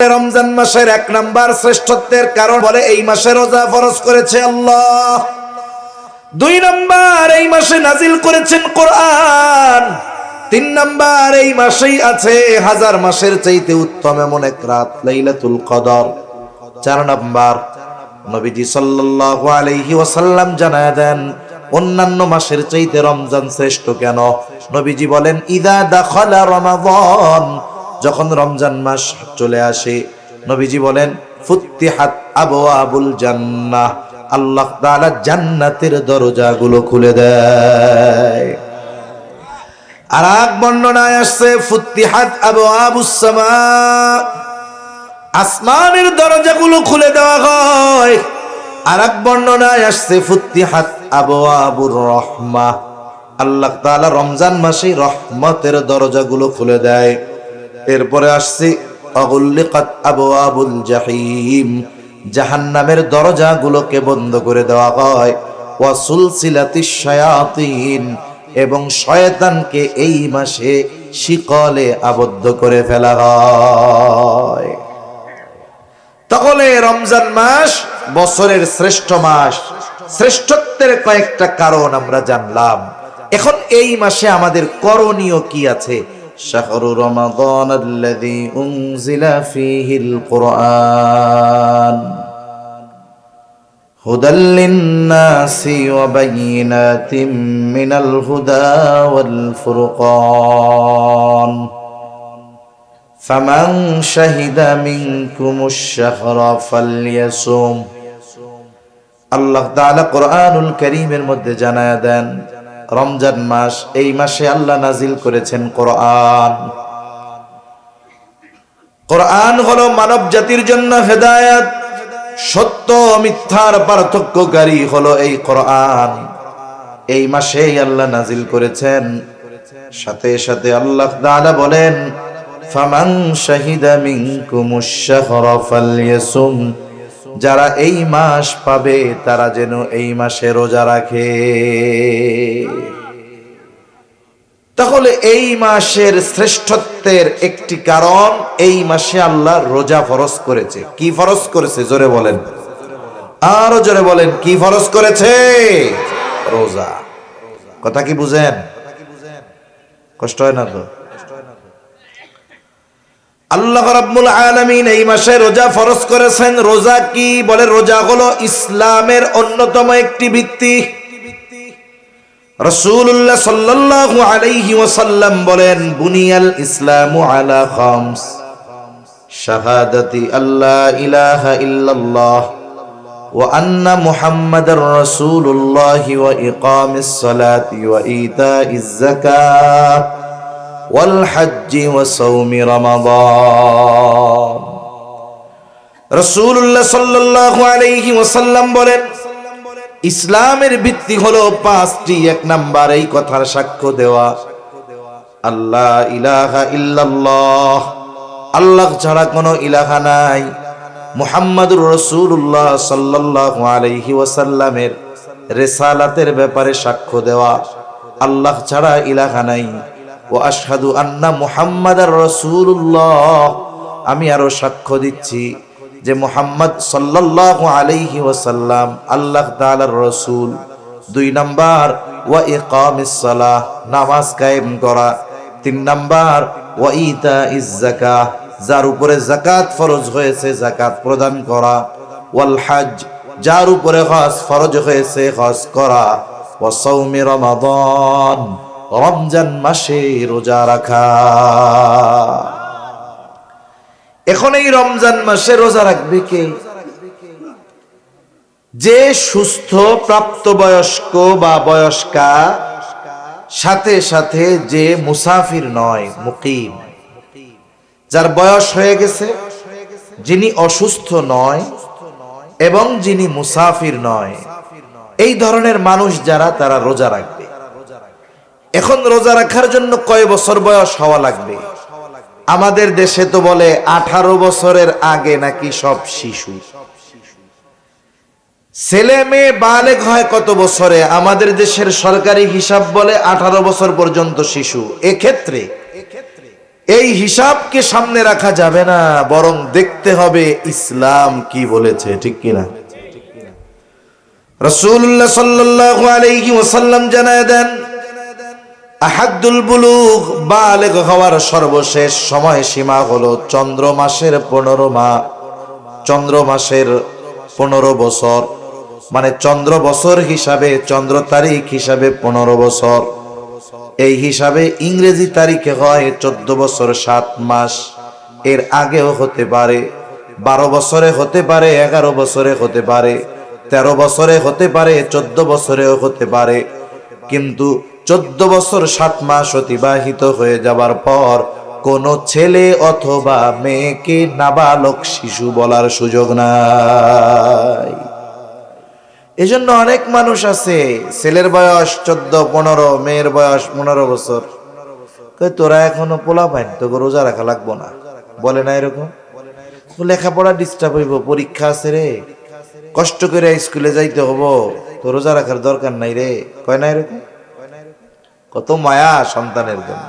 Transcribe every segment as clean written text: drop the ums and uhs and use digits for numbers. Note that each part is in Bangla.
রমজান মাসের এক নাম্বার শ্রেষ্ঠত্বের কারণ বলে এই মাসে রোজা ফরজ করেছে আল্লাহ। দুই নাম্বার এই মাসে নাজিল করেছেন কোরআন। তিন নাম্বার এই মাসেই আছে হাজার মাসের চাইতে উত্তম এমন এক রাত লাইলাতুল কদর। চার নাম্বার নবীজি সাল্লাল্লাহু আলাইহি ওয়াসাল্লাম জানায় দেন অন্যান্য মাসের চাইতে রমজান শ্রেষ্ঠ কেন। নবীজি বলেন ইদা দাখালা রমাদান, যখন রমজান মাস চলে আসে নবীজি বলেন ফুত্তিহাত আবওয়াবুল জান্নাহ, আল্লাহ তাআলা জান্নাতের দরজাগুলো খুলে দেয়। আর এক বর্ণনায় আসছে ফুত্তিহাত আবওয়াবুস সামা, আসমানের দরজাগুলো খুলে দেওয়া হয়। আর এক বর্ণনায় আসছে ফুত্তিহাত আবওয়াবুর রহমাহ, আল্লাহ তাআলা রমজান মাসে রহমতের দরজাগুলো খুলে দেয়। এরপরে আসছে অগুল্লিকাত আবওয়াবুল জাহিম, জাহান্নামের দরজাগুলোকে বন্ধ করে দেওয়া হয়। ওয়া সুলসিলাতিশ শায়াতিন, এবং শয়তানকে এই মাসে শিকলে আবদ্ধ করে ফেলা হয়। তাহলে রমজান মাস বছরের শ্রেষ্ঠ মাস, শ্রেষ্ঠত্বের কয়েকটা কারণ আমরা জানলাম। এখন এই মাসে আমাদের করণীয় কি আছে? শাহরু রমাদান আল্লাযী উনজিলা ফীহিল কুরআন হুদাল লিন-নাসি ওয়া বায়িনাতিম মিনাল হুদা ওয়াল ফুরকান ফামান শাহিদা মিনকুমুশ শাহরা ফালইয়াসুম। আল্লাহ তাআলা কোরআনুল কারীমের মধ্যে জানায়া দেন রমজান মাস, এই মাসে আল্লাহ নাজিল করেছেন কোরআন। কোরআন হলো মানব জাতির জন্য হেদায়েত, সত্য মিথ্যার পার্থক্যকারী হলো এই কোরআন। এই মাসেই আল্লাহ নাজিল করেছেন। সাথে সাথে আল্লাহ তাআলা বলেন ফামান শাহিদা মিনকুমুশ শাহরা ফালইয়াসুম, যারা এই মাস পাবে তারা যেন এই মাসে রোজা রাখে। তাহলে এই মাসের শ্রেষ্ঠত্বের একটি কারণ, এই মাসে আল্লাহ রোজা ফরজ করেছে। কি ফরজ করেছে জোরে বলেন, আরো জোরে বলেন, কি ফরজ করেছে? রোজা। কথা কি বুঝেন? কষ্ট হয় না তো? আল্লাহ রাব্বুল আলামিন এই মাসে রোজা ফরজ করেছেন। রোজা কি? বলে রোজা হলো ইসলামের অন্যতম একটি ভিত্তি। রাসূলুল্লাহ সাল্লাল্লাহু আলাইহি ওয়াসাল্লাম বলেন বুনিয়াল ইসলামু আলা খামস, শাহাদাতি আল্লা ইলাহা ইল্লাল্লাহ ওয়া আন্না মুহাম্মাদার রাসূলুল্লাহ ওয়া ইকামিস সালাতি ওয়া ইতাইজ যাকাত ওয়াল হজ্জি ওয়া সাওমি রমাদান। রাসূলুল্লাহ সাল্লাল্লাহু আলাইহি ওয়াসাল্লাম বলেন ইসলামের ভিত্তি হলো পাঁচটি। এক নাম্বার এই কথার সাক্ষ্য দেওয়া আল্লাহ ইলাহা ইল্লাল্লাহ, আল্লাহ ছাড়া কোনো ইলাহা নাই। মুহাম্মাদুর রাসূলুল্লাহ সাল্লাল্লাহু আলাইহি ওয়াসাল্লামের রিসালাতের ব্যাপারে সাক্ষ্য দেওয়া আল্লাহ ছাড়া ইলাহা নাই। ওয়া আশহাদু আন্না মুহাম্মাদার রাসূলুল্লাহ, আমি আরো সাক্ষ্য দিচ্ছি যে মুহাম্মদ সাল্লাল্লাহু আলাইহি ওয়াসাল্লাম আল্লাহ তাআলার রাসূল। দুই নাম্বার ওয়া ইকামিস সালাহ, নামাজ কায়েম করা। তিন নাম্বার ওয়া ইতাইজ যাকাহ, যার উপরে যাকাত ফরজ হয়েছে যাকাত প্রদান করা। ওয়াল হজ, যার উপরে হজ ফরজ হয়েছে হজ করা। ওয়া সাওমি রমাদান, রমজান মাসে রোজা রাখা। এখন এই রমজান মাসে রোজা রাখবে কে? যে সুস্থ প্রাপ্তবয়স্ক বা বয়স্কা, সাথে সাথে যে মুসাফির নয়, মুকিম, যার বয়স হয়ে গেছে, যিনি অসুস্থ নয় এবং যিনি মুসাফির নয়, এই ধরনের মানুষ যারা, তারা রোজা রাখবে। এখন রোজা রাখার জন্য কয় বছর বয়স হওয়া লাগবে? আমাদের দেশে তো বলে 18 বছরের আগে নাকি সব শিশু। ছেলে মেয়ে বালেগ হয় কত বছরে? আমাদের দেশের সরকারি হিসাব বলে 18 বছর পর্যন্ত শিশু। এক্ষেত্রে এই হিসাবকে সামনে রাখা যাবে না, বরং দেখতে হবে ইসলাম কি বলেছে, ঠিক কিনা? রাসূলুল্লাহ সাল্লাল্লাহু আলাইহি ওয়াসাল্লাম জানায় দেন, আহাদুল বুলুগ, বালেগ হওয়ার সর্বশেষ সময় সীমা হলো চন্দ্র মাসের 15 মাস, চন্দ্র মাসের 15 বছর, মানে চন্দ্র বছর হিসাবে, চন্দ্র তারিখ হিসাবে 15 বছর। এই হিসাবে ইংরেজি তারিখে হয় 14 বছর 7 মাস। এর আগেও হতে পারে, 12 বছরে হতে পারে, 11 বছরে হতে পারে, 13 বছরে হতে পারে, 14 বছরেও হতে পারে। কিন্তু 14 বছর 7 মাস অতিবাহিত হয়ে যাবার পর কোন ছেলে অথবা মেয়েকে নাবালক শিশু বলার সুযোগ নাই। এজন্য অনেক মানুষ আছে, ছেলের বয়স 14-15, মেয়ের বয়স 15 বছর, তোরা এখনো পোলা পাইন, তো রোজা রাখা লাগবো না, বলে না এরকম? লেখাপড়া ডিস্টার্ব হইব, পরীক্ষা আছে রে, কষ্ট করে স্কুলে যাইতে হবো, তো রোজা রাখার দরকার নাই রে, কয় না এরকম? কত মায়া সন্তানের জন্য।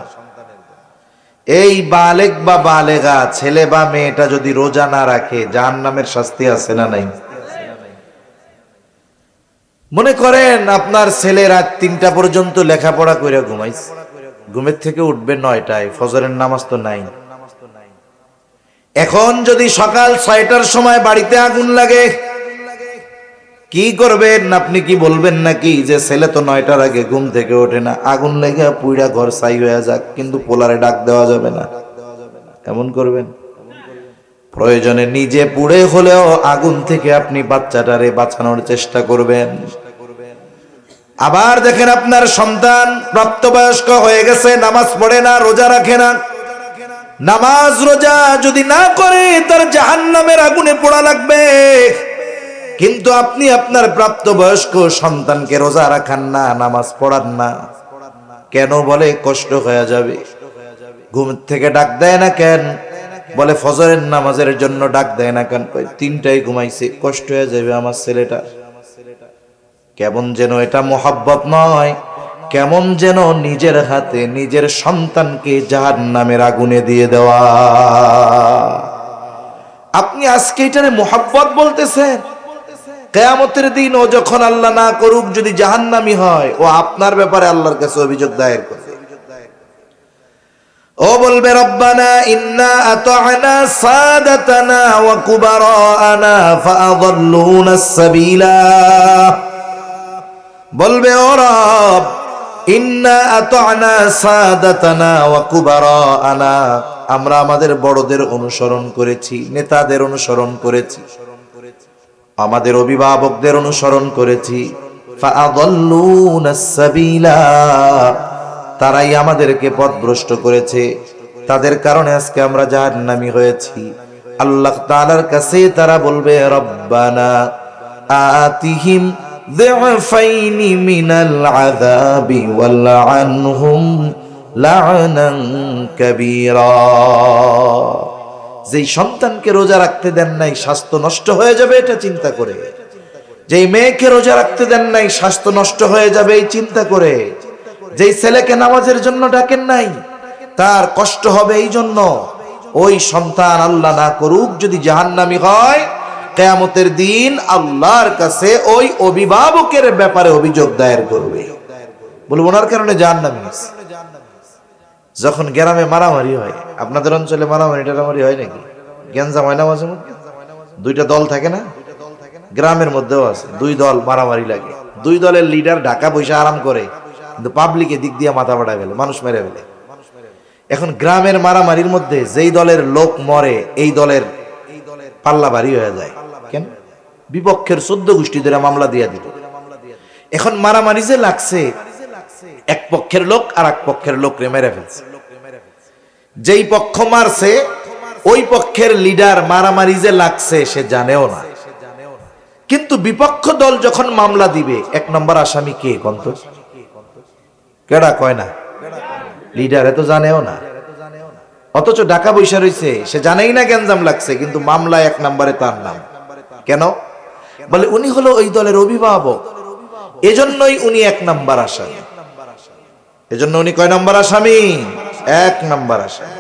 এই বালেগ বা বালেগা ছেলে বা মেয়েটা যদি রোজা না রাখে, জাহান্নামের শাস্তি আছে না নাই? মনে করেন আপনার ছেলে রাত 3টা পর্যন্ত লেখাপড়া করে ঘুমাইছে, ঘুমের থেকে উঠবে 9টায়, ফজরের নামাজ তো নাই। এখন যদি সকাল 6টার সময় বাড়িতে আগুন লাগে, কি করবেন? আপনি কি বলবেন নাকি যে ছেলে তো 9টার আগে ঘুম থেকে ওঠে না, আগুন লেগে পুইড়া ঘর ছাই হয়ে যাক, কিন্তু পোলারে ডাক দেওয়া যাবে না, এমন করবেন? প্রয়োজনে নিজে পুড়ে হলেও আগুন থেকে আপনি বাচ্চাটারে বাঁচানোর চেষ্টা করবেন। আবার দেখেন আপনার সন্তান প্রাপ্তবয়স্ক হয়ে গেছে, নামাজ পড়ে না, রোজা রাখে না, নামাজ রোজা যদি না করে তার জাহান্নামের আগুনে পোড়া লাগবে। কিন্তু আপনি আপনার প্রাপ্তবয়স্ক সন্তানকে রোজা রাখান না, নামাজ পড়ান না, কেন? বলে কষ্ট হয়ে যাবে। ঘুম থেকে ডাক দেয় না কেন? বলে ফজরের নামাজের জন্য ডাক দেয় না কেন? 3টায় ঘুমাইছে, কষ্ট হয়ে যাবে আমার ছেলেটা। কেমন যেন এটা মোহাব্বত নয়, কেমন যেন নিজের হাতে নিজের সন্তানকে জাহান্নামের আগুনে দিয়ে দেওয়া। আপনি আজকে এটারে মোহাব্বত বলতেছেন, কিয়ামতের দিন ও যখন আল্লাহ না করুক যদি জাহান্নামী হয়, ও আপনার ব্যাপারে আল্লাহর কাছে অভিযোগ দায়ের করবে। ও বলবে, রব্বানা ইন্না আতা'না সাদাতানা ওয়া কুবারানা ফাআযাল্লুনা আস-সাবিলা। বলবে, ও রব, ইন্না আতা'না সাদাতানা ওয়া কুবারানা, আমরা আমাদের বড়দের অনুসরণ করেছি, নেতাদের অনুসরণ করেছি, আমাদের অভিভাবকদের অনুসরণ করেছি। ফাআযাল্লুনা আস-সাবিলা, তারাই আমাদেরকে পথভ্রষ্ট করেছে, তাদের কারণে আজকে আমরা জাহান্নামী হয়েছি। আল্লাহ তাআলার কাছে তারা বলবে, রব্বানা আতিহিম যিফাইনি মিনাল আযাবি ওয়ালআনহুম লা'নান কাবীরা। যেই সন্তানকে রোজা রাখতে দেন নাই, স্বাস্থ্য নষ্ট হয়ে যাবে এটা চিন্তা করে, যেই মেয়েকে রোজা রাখতে দেন নাই, স্বাস্থ্য নষ্ট হয়ে যাবে এই চিন্তা করে, যেই ছেলেকে নামাজের জন্য ডাকেন নাই, তার কষ্ট হবে এই জন্য, ওই সন্তান আল্লাহ না করুক যদি জাহান্নামী হয়, কিয়ামতের দিন আল্লাহর কাছে ওই অভিভাবকের ব্যাপারে অভিযোগ দায়ের করবে, বলবো ওনার কারণে জাহান্নামী হয়েছে। যখন গ্রামে মারামারি হয়, আপনাদের অঞ্চলে মারামারি টারামারি হয় নাকি? গ্যাঞ্জাম হয় না মাঝে মধ্যে? 2টা দল থাকে না? গ্রামের মধ্যেও আছে, 2 দল মারামারি লাগে, 2 দলের লিডার ঢাকা বসে আরাম করে, কিন্তু পাবলিকে দিক দিয়ে মাথা ফাটায় ফেলে, মানুষ মেরে ফেলে। এখন গ্রামের মারামারির মধ্যে যেই দলের লোক মরে, এই দলের পাল্লা ভারী হয়ে যায়। কেন? বিপক্ষের 14 গোষ্ঠী ধরে মামলা দিয়ে দিত। এখন মারামারি যে লাগছে, এক পক্ষের লোক আর এক পক্ষের লোকরে মেরে ফেলছে। যেই পক্ষ মারছে ওই পক্ষের লিডার মারামারি যে লাগছে সে জানেও না, কিন্তু বিপক্ষ দল যখন মামলা দিবে 1 নম্বর আসামি কে কন্ত? কেডা কয় না? লিডারে তো জানেও না, অথচ ঢাকা বৈশা রইছে, সে জানেই না গ্যাঞ্জাম লাগছে, কিন্তু মামলা 1 নম্বরে তার নাম। কেন? বলে উনি হলো ওই দলের অভিভাবক, এজন্যই উনি 1 নম্বর আসামি। এজন্য উনি কয় নম্বর আসামি? 1 নম্বর আসামি।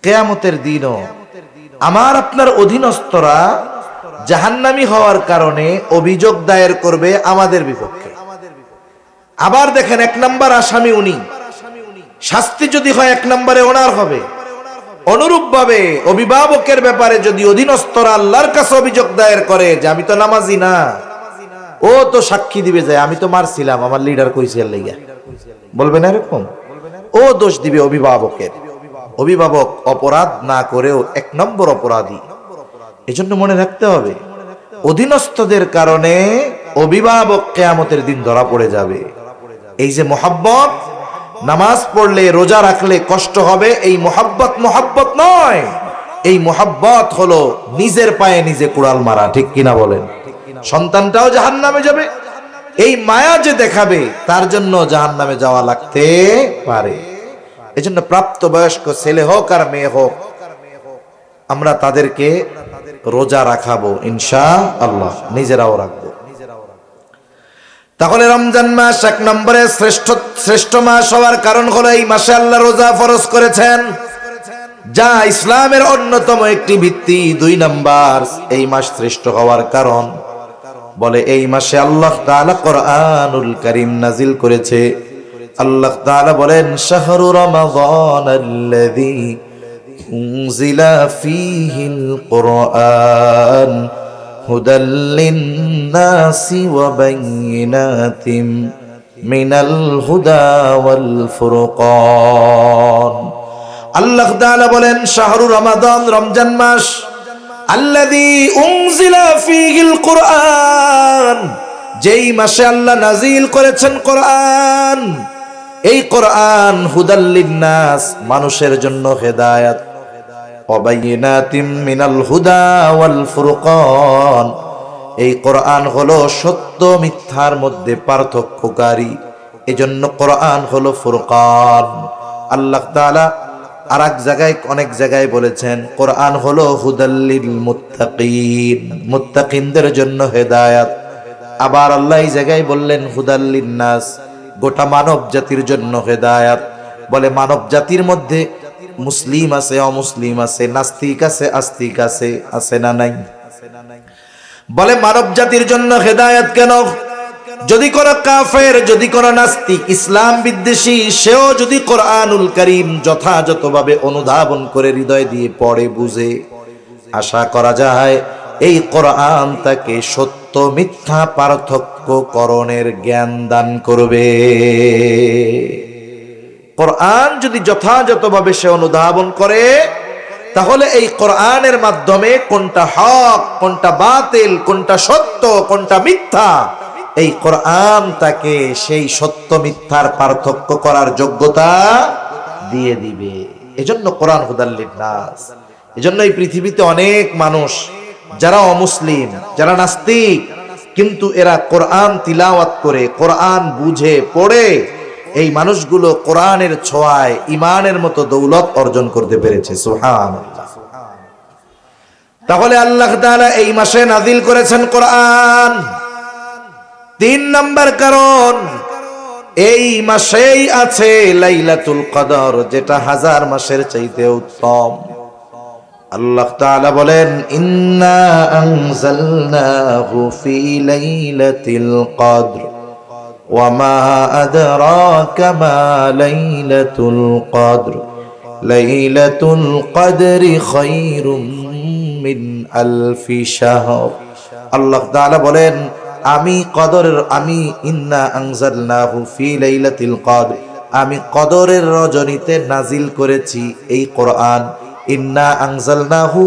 কিয়ামতের দিনও আমার আপনার অধীনস্থরা জাহান্নামী হওয়ার কারণে অভিযোগ দায়ের করবে আমাদের বিপক্ষে। আবার দেখেন, 1 নাম্বার আসামি উনি, শাস্তি যদি হয় 1 নম্বরে ওনার হবে। অনুরূপভাবে অভিভাবকের ব্যাপারে যদি অধীনস্থরা আল্লাহর কাছে অভিযোগ দায়ের করে যে আমি তো নামাজি না, ও তো সাক্ষী দিবে যে আমি তো মারছিলাম, আমার লিডার কইছে লাইগা, বলবে না এরকম? ও দোষ দিবে অভিভাবকের। অভিভাবক অপরাধ না করেও 1 নম্বর অপরাধী। এজন্য মনে রাখতে হবে, অধীনস্থদের কারণে অভিভাবক কিয়ামতের দিন ধরা পড়ে যাবে। এই যে মোহাব্বত, নামাজ পড়লে রোজা রাখলে কষ্ট হবে, এই মোহাব্বত নয়। এই মোহাব্বত হলো নিজের পায়ে নিজে কুড়াল মারা, ঠিক কিনা বলেন? সন্তানটাও জাহান্নামে যাবে, এই মায়া যে দেখাবে তার জন্য জাহান্নামে যাওয়া লাগতে পারে। এজন্য প্রাপ্তবয়স্ক ছেলে হোক আর মেয়ে হোক, আমরা তাদেরকে রোজা রাখাবো ইনশাআল্লাহ, নিজেরাও রাখবো। তাহলে রমজান মাস 1 নম্বরে শ্রেষ্ঠ মাস হওয়ার কারণ হলো এই মাসে আল্লাহ রোজা ফরজ করেছেন, যা ইসলামের অন্যতম একটি ভিত্তি। 2 নাম্বার, এই মাস শ্রেষ্ঠ হওয়ার কারণ বলে এই মাসে আল্লাহ তাআলা কোরআনুল কারীম নাজিল করেছে। আল্লাহ তাআলা বলেন, শাহরু রমাদানাল্লাযী উনজিলা ফীহিল কুরআন হুদাল লিন-নাসি ওয়া বাইয়িনাতিম মিনাল হুদা ওয়াল ফুরকান। আল্লাহ তাআলা বলেন, শাহরু রমাদান, রমজান মাস, আল্লাযী উনজিলা ফীহিল কুরআন, যেই মাসে আল্লাহ নাজিল করেছেন কোরআন। এই কোরআন হুদাল লিন-নাস, মানুষের জন্য হেদায়েত, ওয়া বাইয়িনাতিম মিনাল হুদা ওয়াল ফুরকান, এই কোরআন হলো সত্য মিথ্যার মধ্যে পার্থক্যকারী, এজন্য কোরআন হলো ফুরকান। আল্লাহ তাআলা আরেক জায়গায়, অনেক জায়গায় বলেছেন কোরআন হলো হুদাল লিল মুত্তাকিন, মুত্তাকিনদের জন্য হেদায়েত। আবার আল্লাহ এই জায়গায় বললেন হুদাল লিন-নাস, গোটা মানব জাতির জন্য হেদায়েত। বলে মানব জাতির মধ্যে মুসলিম আছে, অমুসলিম আছে, নাস্তিক আছে, আস্তিক আছে, আছে না নাই? বলে মানব জাতির জন্য হেদায়েত কেন? যদি কোন কাফের, যদি কোন নাস্তিক, ইসলাম বিদ্বেষী, সেও যদি কোরআনুল কারীম যথাযথভাবে অনুধাবন করে হৃদয় দিয়ে পড়ে বুঝে, আশা করা যায় এই কোরআন তাকে সত্য মিথ্যা পার্থক্য করণের জ্ঞান দান করবে। কোরআন যদি যথাযথভাবে সে অনুধাবন করে, তাহলে এই কোরআনের মাধ্যমে কোনটা হক, কোনটা বাতিল, কোনটা সত্য, কোনটা মিথ্যা, এই কোরআন তাকে সেই সত্য মিথ্যার পার্থক্য করার যোগ্যতা দিয়ে দিবে। এজন্য কোরআন হুদাল লিন-নাস। এজন্য এই পৃথিবীতে অনেক মানুষ যারা অমুসলিম, যারা নাস্তিক, কিন্তু এরা কোরআন তিলাওয়াত করে, কোরআন বুঝে পড়ে, এই মানুষগুলো কোরআনের ছোঁয়ায় ঈমানের মতো দৌলত অর্জন করতে পেরেছে। সুবহানাল্লাহ। তাহলে আল্লাহ তাআলা এই মাসে নাজিল করেছেন কোরআন। 3 নাম্বার কারণ, এই মাসেই আছে লাইলাতুল কদর, যেটা 1000 মাসের চাইতে উত্তম। আল্লাহ তাআলা বলেন, ইন্না আনজালনাহু ফি লাইলাতিল কদর ওয়া মা আদরাকা মা লাইলাতুল কদর লাইলাতুল কদরি খায়রুম মিন আলফি শাহর। আল্লাহ তাআলা বলেন, আমি ইন্না আনজালনাহু ফি লাইলাতিল কদর, আমি কদরের রজনীতে নাজিল করেছি এই কোরআন। ইন্না আনজালনাহু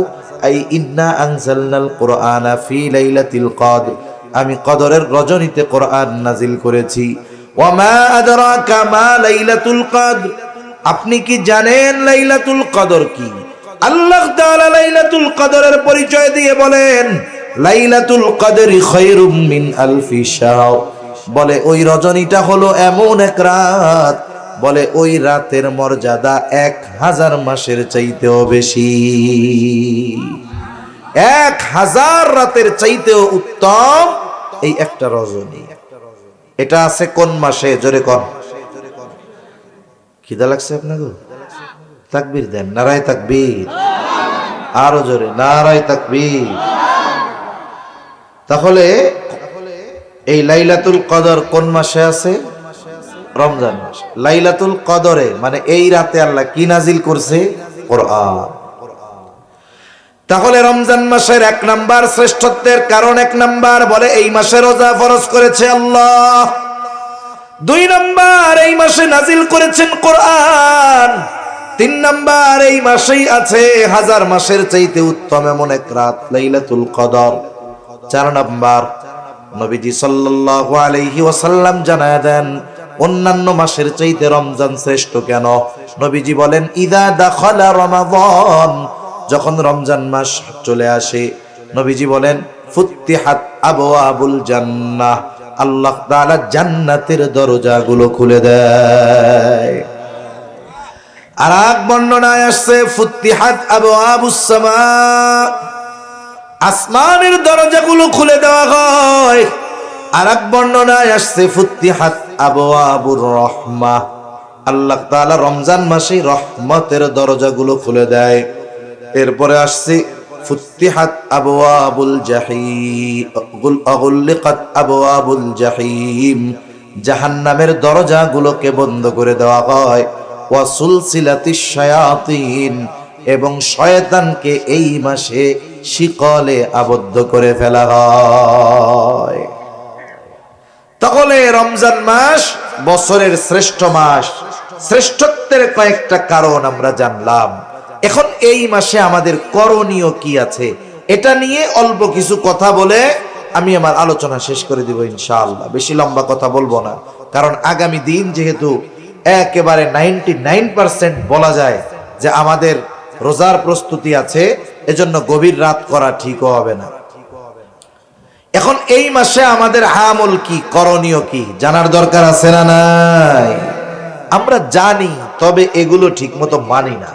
আই ইন্না আনজালনাল কুরআনা ফি লাইলাতিল কদর, আমি কদরের রজনীতে কোরআন নাজিল করেছি। ওয়া মা আদরাকা মা লাইলাতুল কদর, আপনি কি জানেন লাইলাতুল কদর কি? আল্লাহ তাআলা লাইলাতুল কদরের পরিচয় দিয়ে বলেন, লাইলাতুল কদরি খায়রুম মিন আলফি শাহর, বলে ওই রজনীটা হলো এমন এক রাত, বলে ওই রাতের মর্যাদা 1000 মাসের চাইতেও বেশি, 1000 রাতের চাইতেও উত্তম এই একটা রজনী। এটা আছে কোন মাসে? জোরে কোন। খিদা লাগছে আপনাকে? তাকবীর দেন, নারায়ে তাকবীর, আরো জোরে নারায়ে তাকবীর। তাহলে এই লাইলাতুল কদর কোন মাসে আছে? রমজান মাস। লাইলাতুল কদরে মানে এই রাতে আল্লাহ কি নাজিল করছে? কোরআন। তাহলে রমজান মাসের 1 নাম্বার শ্রেষ্ঠত্বের কারণ, 1 নাম্বার বলে এই মাসে রোজা ফরজ করেছে আল্লাহ। 2 নাম্বার এই মাসে নাজিল করেছেন কোরআন। 3 নাম্বার এই মাসেই আছে 1000 মাসের চাইতে উত্তম এমন এক রাত লাইলাতুল কদর। 4 নাম্বার নবীজি সাল্লাল্লাহু আলাইহি ওয়াসাল্লাম জানায় দেন অন্যান্য মাসের চাইতে রমজান শ্রেষ্ঠ কেন? নবীজি বলেন ইদা দাখালা রমাদান, যখন রমজান মাস চলে আসে নবীজি বলেন ফুত্তিহাত আবওয়াবুল জান্নাহ, আল্লাহ তাআলা জান্নাতের দরজাগুলো খুলে দেয়। আর এক বর্ণনায় আসছে ফুত্তিহাত আবওয়াবুস সামা, আসমানের দরজাগুলো খুলে দেওয়া হয়। আর এক বর্ণনায় আসছে ফুত্তিহাত আবওয়াবুর রাহমাহ, আল্লাহ তাআলা রমজান মাসে রহমতের দরজাগুলো খুলে দেয়। এরপরে আসছে ফুত্তিহাত আবওয়াবুল জাহিম, আগুলিকাত আবওয়াবুল জাহিম, জাহান্নামের দরজাগুলোকে বন্ধ করে দেওয়া হয়। ওয়া সুলসিলাতিশ শায়াতিন, এবং শয়তানকে এই মাসে শিকলে আবদ্ধ করে ফেলা হয়। তাহলে রমজান মাস বছরের শ্রেষ্ঠ মাস। শ্রেষ্ঠত্বের কয়েকটা কারণ আমরা জানলাম। এখন এই মাসে আমাদের করণীয় কি আছে এটা নিয়ে অল্প কিছু কথা বলে আমি আমার আলোচনা শেষ করে দিব ইনশাআল্লাহ। বেশি লম্বা কথা বলবো না, কারণ আগামী দিন যেহেতু একেবারে 99% বলা যায় যে আমাদের রোজার প্রস্তুতি আছে, এজন্য গভীর রাত করা ঠিক হবে না। এখন এই মাসে আমাদের আমল কি, করণীয় কি জানার দরকার আছে না নাই? আমরা জানি, তবে এগুলো ঠিক মতো মানি না।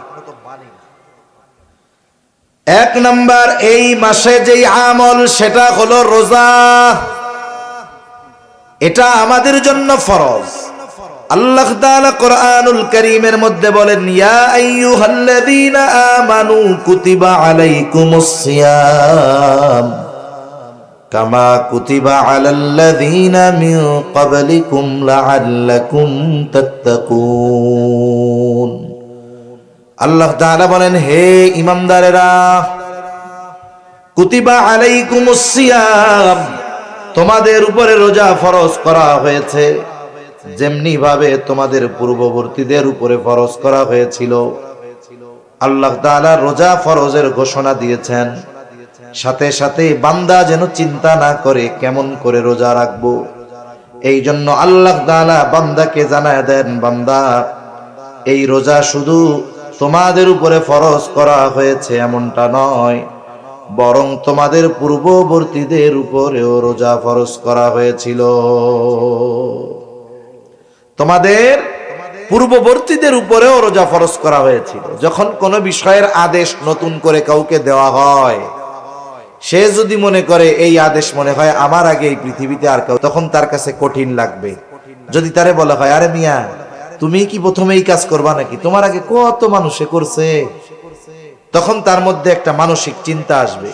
1 নাম্বার এই মাসে যেই আমল সেটা হলো রোজা। এটা আমাদের জন্য ফরজ। আল্লাহ তাআলা কোরআনুল কারীমের মধ্যে বলেন ইয়া আইয়ুহাল্লাযীনা আমানু কুতিবা আলাইকুমুস সিয়াম কামা কুতিবা আলাল্লাযীনা মিন ক্বাবলিকুম লাআল্লাকুম তাত্তাকুন। আল্লাহ তাআলা বলেন হে ঈমানদারেরা, কুতিবা আলাইকুমুস সিয়াম, তোমাদের উপরে রোজা ফরজ করা হয়েছে যেমনি ভাবে তোমাদের পূর্ববর্তীদের উপরে ফরজ করা হয়েছিল। আল্লাহ তাআলা রোজা ফরজের ঘোষণা দিয়েছেন, সাথে সাথে বান্দা যেন চিন্তা না করে কেমন করে রোজা রাখবো। এই জন্য আল্লাহ তাআলা বান্দাকে জানায় দেন, বান্দা এই রোজা শুধু তোমাদের উপরে ফরজ করা হয়েছে এমনটা নয়, বরং তোমাদের পূর্ববর্তীদের উপরেও রোজা ফরজ করা হয়েছিল। তোমাদের পূর্ববর্তীদের উপরেও রোজা ফরজ করা হয়েছিল। যখন কোনো বিষয়ের আদেশ নতুন করে কাউকে দেওয়া হয়, সে যদি মনে করে এই আদেশ মনে হয় আমার আগে এই পৃথিবীতে আর কেউ, তখন তার কাছে কঠিন লাগবে। যদি তারে বলা হয় আরে মিয়া তুমি কি প্রথমে এই কাজ করবা নাকি, তোমার আগে কত মানুষে করছে, তখন তার মধ্যে একটা মানসিক চিন্তা আসবে,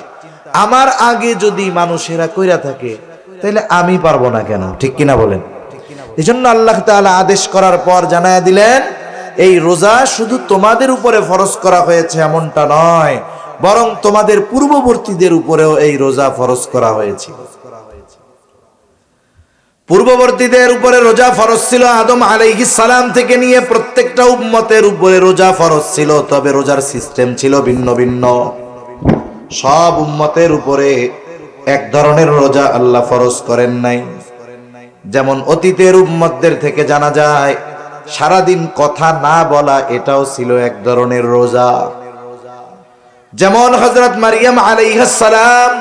আমার আগে যদি মানুষেরা কইরা থাকে তাহলে আমি পারবো না কেন? ঠিক কিনা বলেন? এজন্য আল্লাহ তাআলা আদেশ করার পর জানায়া দিলেন এই রোজা শুধু তোমাদের উপরে ফরজ করা হয়েছে এমনটা নয়, বরং তোমাদের পূর্ববর্তীদের উপরেও এই রোজা ফরজ করা হয়েছে। পূর্ববর্তীদের উপরে রোজা ফরজ ছিল, আদম আলাইহিস সালাম থেকে নিয়ে প্রত্যেকটা উম্মতের উপরে রোজা ফরজ ছিল, তবে রোজার সিস্টেম ছিল ভিন্ন ভিন্ন। সব উম্মতের উপরে এক ধরনের রোজা আল্লাহ ফরজ করেন নাই। যেমন অতীতের উম্মতদের থেকে জানা যায় সারাদিন কথা না বলা এটাও ছিল এক ধরনের রোজা। যেমন হযরত মারিয়াম আলাইহিস সালাম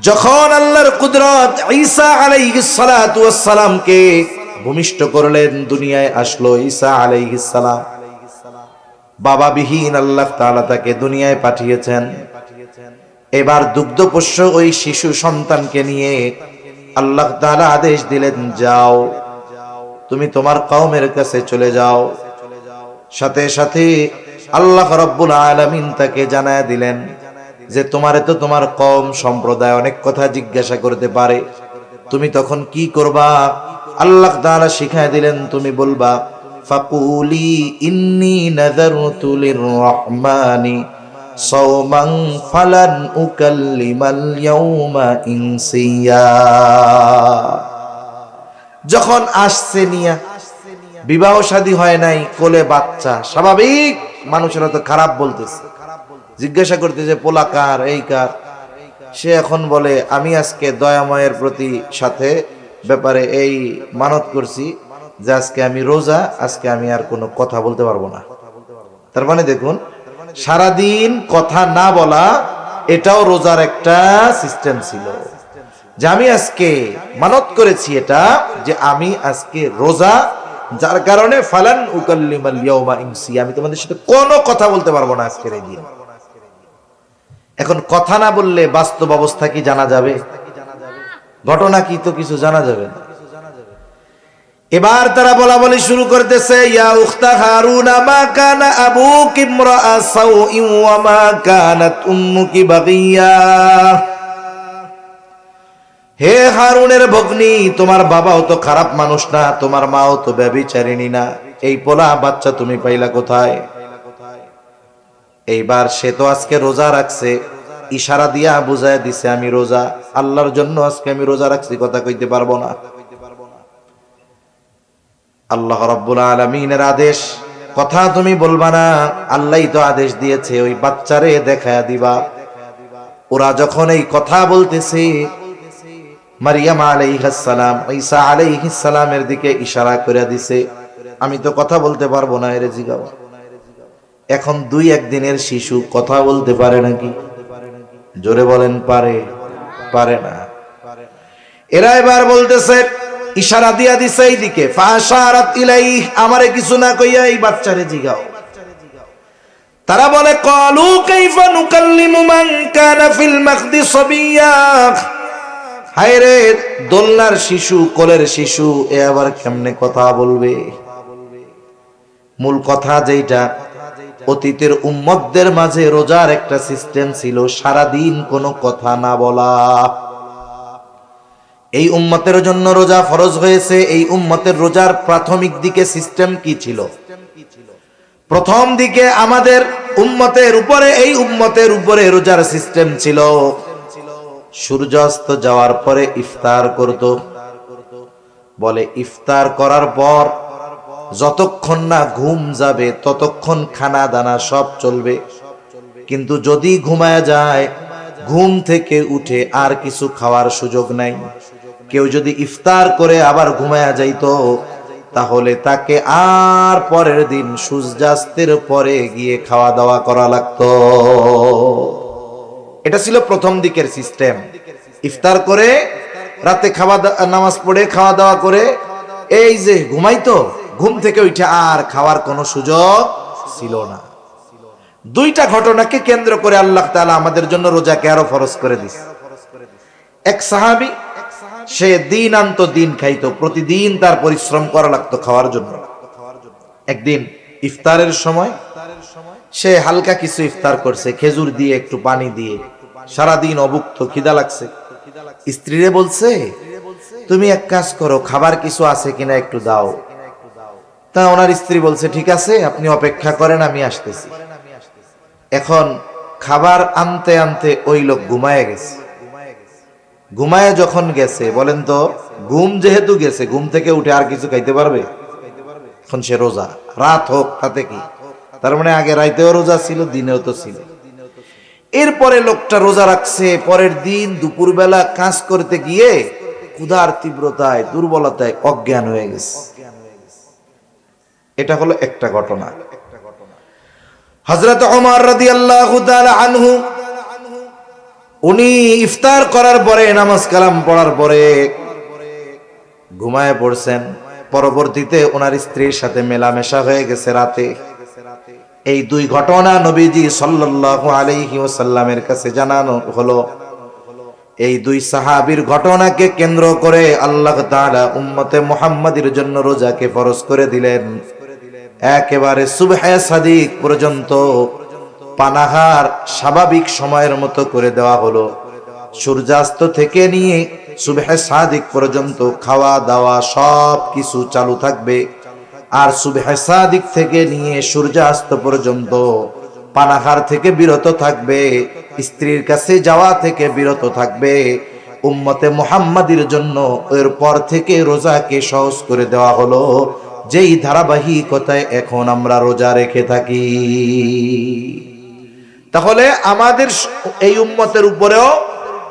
যখন আল্লাহর কুদরত ঈসা আলাইহিস সালাতু ওয়াস সালামকে ভূমিষ্ঠ করলেন, দুনিয়ায় আসলো ঈসা আলাইহিস সালাম, বাবাবিহীন আল্লাহ তাআলা তাকে দুনিয়ায় পাঠিয়েছেন। এবার দুগ্ধপোষ্য ওই শিশু সন্তানকে নিয়ে আল্লাহ তাআলা আদেশ দিলেন যাও তুমি তোমার কওমের কাছে চলে যাও, সাথে সাথে আল্লাহ রাব্বুল আলামিন তাকে জানায় দিলেন যে তোমারে তো তোমার কওম সম্প্রদায় অনেক কথা জিজ্ঞাসা করতে পারে, তুমি তখন কি করবা? আল্লাহ তাআলা শিখায় দিলেন, তুমি বলবা ফাকুলি ইন্নী নাযারতু লির-রাহমানি সাওমান ফালান উকাল্লিমাল ইয়াওমা ইনসিয়া। যখন আসছে নিয়া, বিবাহ শাদী হয় নাই, কোলে বাচ্চা, স্বাভাবিক মানুষেরা তো খারাপ বলতেছে, জিজ্ঞাসা করতেছে পোলা কার, এই কার। সে এখন বলে আমি আজকে দয়াময়ের প্রতি সাথে ব্যাপারে এই মানত করছি যে আজকে আমি রোজা, আজকে আমি আর কোনো কথা বলতে পারবো না। তার মানে দেখুন, সারাদিন কথা না বলা এটাও রোজার একটা সিস্টেম ছিল, যে আমি আজকে মানত করেছি এটা, যে আমি আজকে রোজা, যার কারণে ফালান উকাল্লিমাল ইয়াওমা ইনসি, আমি তোমাদের সাথে কোনো কথা বলতে পারবো না আজকের এই দিন। এখন কথা না বললে বাস্তব অবস্থা কি জানা যাবে? ঘটনা কি তো কিছু জানা যাবে না। এবার তারা বলা বলি শুরু করতেছে, ইয়া উখতা হারুন মা কানা আবুকি ইমরাআ সাউইন ওয়া মা কানাত উম্মুকি বাগিয়া। হে হারুনের ভগ্নী, তোমার বাবাও তো খারাপ মানুষ না, তোমার মাও তো ব্যভিচারিণী না, এই পোলা বাচ্চা তুমি পাইলা কোথায়? এইবার সে তো আজকে রোজা রাখছে, ইশারা দিয়া বুঝায় দিছে আমি রোজা, আল্লাহর জন্য আজকে আমি রোজা রাখছি, কথা কইতে পারবো না। আল্লাহ রাব্বুল আলামিনের আদেশ, কথা তুমি বলবা না, আল্লাহই তো আদেশ দিয়েছে ওই বাচ্চারে দেখায়া দিবা। ওরা যখন এই কথা বলতেছে, মারিয়াম আলাইহিস সালাম ঈসা আলাইহিস সালামের দিকে ইশারা করে দিছে, আমি তো কথা বলতে পারবো না, এর জিগাও। এখন 2-1 দিনের শিশু কথা বলতে পারে নাকি? জোরে বলেন, পারে? পারে না। এরা এবার বলতেছে, ইশারা দিয়া দিছে এইদিকে, ফাশারাত ইলাইহি, আমারে কিছু না কইয়া এই বাচ্চারে জিগাও। তারা বলে ক্বালু কাইফা নুকাল্লিমু মান কানা ফিল মাখদি সাবিয়্যা। হায় রে, দোলনার শিশু, কোলের শিশু, এ আবার কেমনে কথা বলবে? মূল কথা যেটা, অতীতের উম্মতদের মাঝে রোজার একটা সিস্টেম ছিল, সারাদিন কোনো কথা না বলা। এই উম্মতের জন্য রোজা ফরজ হয়েছে। এই উম্মতের রোজার প্রাথমিক দিকে সিস্টেম কি ছিল? প্রথম দিকে আমাদের উম্মতের উপরে, এই উম্মতের উপরে রোজার সিস্টেম ছিল, সূর্যাস্ত যাওয়ার পরে ইফতার করত। বলে ইফতার করার পর যতক্ষণ না ঘুম যাবে ততক্ষণ খানা দানা সব চলবে, কিন্তু যদি ঘুমায় যায়, ঘুম থেকে উঠে আর কিছু খাওয়ার সুযোগ নাই। কেউ যদি ইফতার করে আবার ঘুমায়া যাইতো, তাহলে তাকে আর পরের দিন সূর্যাস্তের পরে গিয়ে খাওয়া দাওয়া করা লাগতো। এটা ছিল প্রথম দিকের সিস্টেম। ইফতার করে রাতে নামাজ পড়ে খাওয়া দাওয়া করে এই যে ঘুমাইতো, ঘুম থেকে উঠে আর খাওয়ার কোনো সুযোগ ছিল না। 2টা ঘটনাকে কেন্দ্র করে আল্লাহ তাআলা আমাদের জন্য রোজাকে আরো ফরজ করে দিয়েছে। এক সাহাবী, সে দিন আনতো দিন খাইতো, প্রতিদিন তার পরিশ্রম করা লাগতো খাওয়ার জন্য। একদিন ইফতারের সময় সে হালকা কিছু ইফতার করছে, খেজুর দিয়ে একটু পানি দিয়ে, সারাদিন অভুক্ত, খিদা লাগছে। স্ত্রীরে বলছে, তুমি এক কাজ করো, খাবার কিছু আছে কিনা একটু দাও। তা ওনার স্ত্রী বলছে, ঠিক আছে, আপনি অপেক্ষা করেন, আমি আসতেছি। এখন খাবার আনতে আনতে ওই লোক ঘুমায় গেছে। ঘুমায় যখন গেছে, বলেন তো, ঘুম যেহেতু গেছে, ঘুম থেকে উঠে আর কিছু খাইতে পারবে? এখন সে রোজা, রাত হোক তাতে কি, তার মানে আগে রাইতেও রোজা ছিল, দিনেও তো ছিল। এরপরে লোকটা রোজা রাখছে, পরের দিন দুপুরবেলা কাজ করতে গিয়ে ক্ষুধার তীব্রতায়, দুর্বলতায় অজ্ঞান হয়ে গেছে। এটা হলো একটা ঘটনা। হযরত ওমর রাদিয়াল্লাহু তাআলা আনহু, উনি ইফতার করার পরে, নামাজ কালাম পড়ার পরে ঘুমায় পড়ছেন। পরবর্তীতে ওনার স্ত্রীর সাথে মেলামেশা হয়ে গেছে রাতে। এই 2 ঘটনা নবীজি সাল্লাল্লাহু আলাইহি ওয়াসাল্লামের কাছে জানানো হলো। এই 2 সাহাবীর ঘটনাকে কেন্দ্র করে আল্লাহ তাআলা উম্মতে মুহাম্মাদীর জন্য রোজাকে ফরজ করে দিলেন। একেবারে সুবহে সাদিক পর্যন্ত পানাহার স্বাভাবিক সময়ের মতো করে দেওয়া হলো। সূর্যাস্ত থেকে নিয়ে সুবহে সাদিক পর্যন্ত খাওয়া দাওয়া সব কিছু চালু থাকবে। আর সুবহে সাদিক থেকে নিয়ে সূর্যাস্ত পর্যন্ত পানাহার থেকে বিরত থাকবে, স্ত্রীর কাছে যাওয়া থেকে বিরত থাকবে। উম্মতে মুহাম্মাদির জন্য এর পর থেকে রোজাকে সহজ করে দেওয়া হলো, যেই ধারাবাহিকতায় এখন আমরা রোজা রেখে থাকি। তাহলে আমাদের এই উম্মতের উপরেও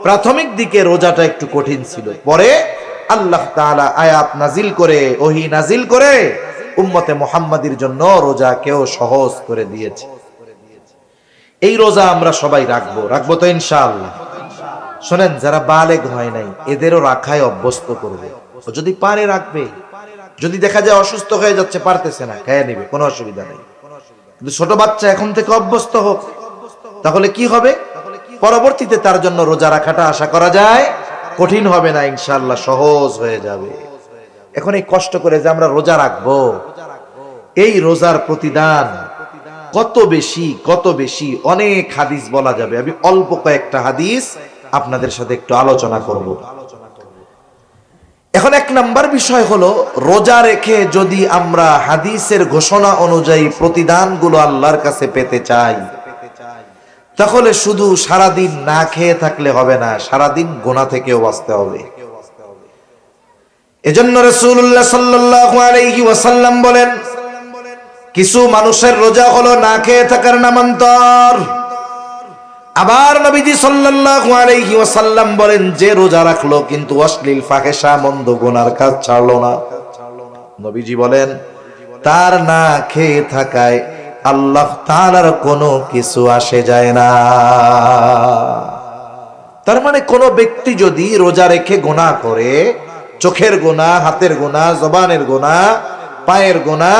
প্রাথমিক দিকে রোজাটা একটু কঠিন ছিল, পরে আল্লাহ তাআলা আয়াত নাজিল করে, ওহী নাজিল করে উম্মতে মুহাম্মাদির জন্য রোজাকেও সহজ করে দিয়েছে। এই রোজা আমরা সবাই রাখবো তো ইনশাআল্লাহ। শোনেন, যারা বালেগ হয় নাই এদেরও রাখায় অভ্যস্ত করবে, যদি পারে রাখবে। যদি দেখা যায় অসুস্থ হয়ে যাচ্ছে, পারতেছে না, খেয়ে নেবে, কোনো অসুবিধা নেই। কিন্তু ছোট বাচ্চা এখন থেকে অভ্যস্ত হোক, তাহলে কি হবে? পরবর্তীতে তার জন্য রোজা রাখাটা আশা করা যায় কঠিন হবে না, ইনশাআল্লাহ সহজ হয়ে যাবে। এখন এই কষ্ট করে যে আমরা রোজা রাখবো, এই রোজার প্রতিদান কত বেশি অনেক হাদিস বলা যাবে। আমি অল্প কয়েকটা হাদিস আপনাদের সাথে একটু আলোচনা করব। এখন এক নাম্বার বিষয় হলো, রোজা রেখে যদি আমরা হাদিসের ঘোষণা অনুযায়ী প্রতিদানগুলো আল্লাহর কাছে পেতে চাই, তাহলে শুধু সারাদিন না খেয়ে থাকলে হবে না, সারাদিন গুনাহ থেকেও বাঁচতে হবে। এজন্য রাসূলুল্লাহ সাল্লাল্লাহু আলাইহি ওয়াসাল্লাম বলেন, কিছু মানুষের রোজা হলো না খেয়ে থাকার নামান্তর। আবার নবীজি সাল্লাল্লাহু আলাইহি ওয়াসাল্লাম বলেন, যে রোজা রাখলো কিন্তু অশ্লীল ফাহেশা মন্দ গুনার কাজ ছাড়লো না, নবীজি বলেন তার না খেয়ে থাকায় আল্লাহ তাআলার কোনো কিছু আসে যায় না। তার মানে কোন ব্যক্তি যদি রোজা রেখে গুনাহ করে, চোখের গুনাহ, হাতের গুনাহ, জবানের গুনাহ, পায়ের গুনাহ,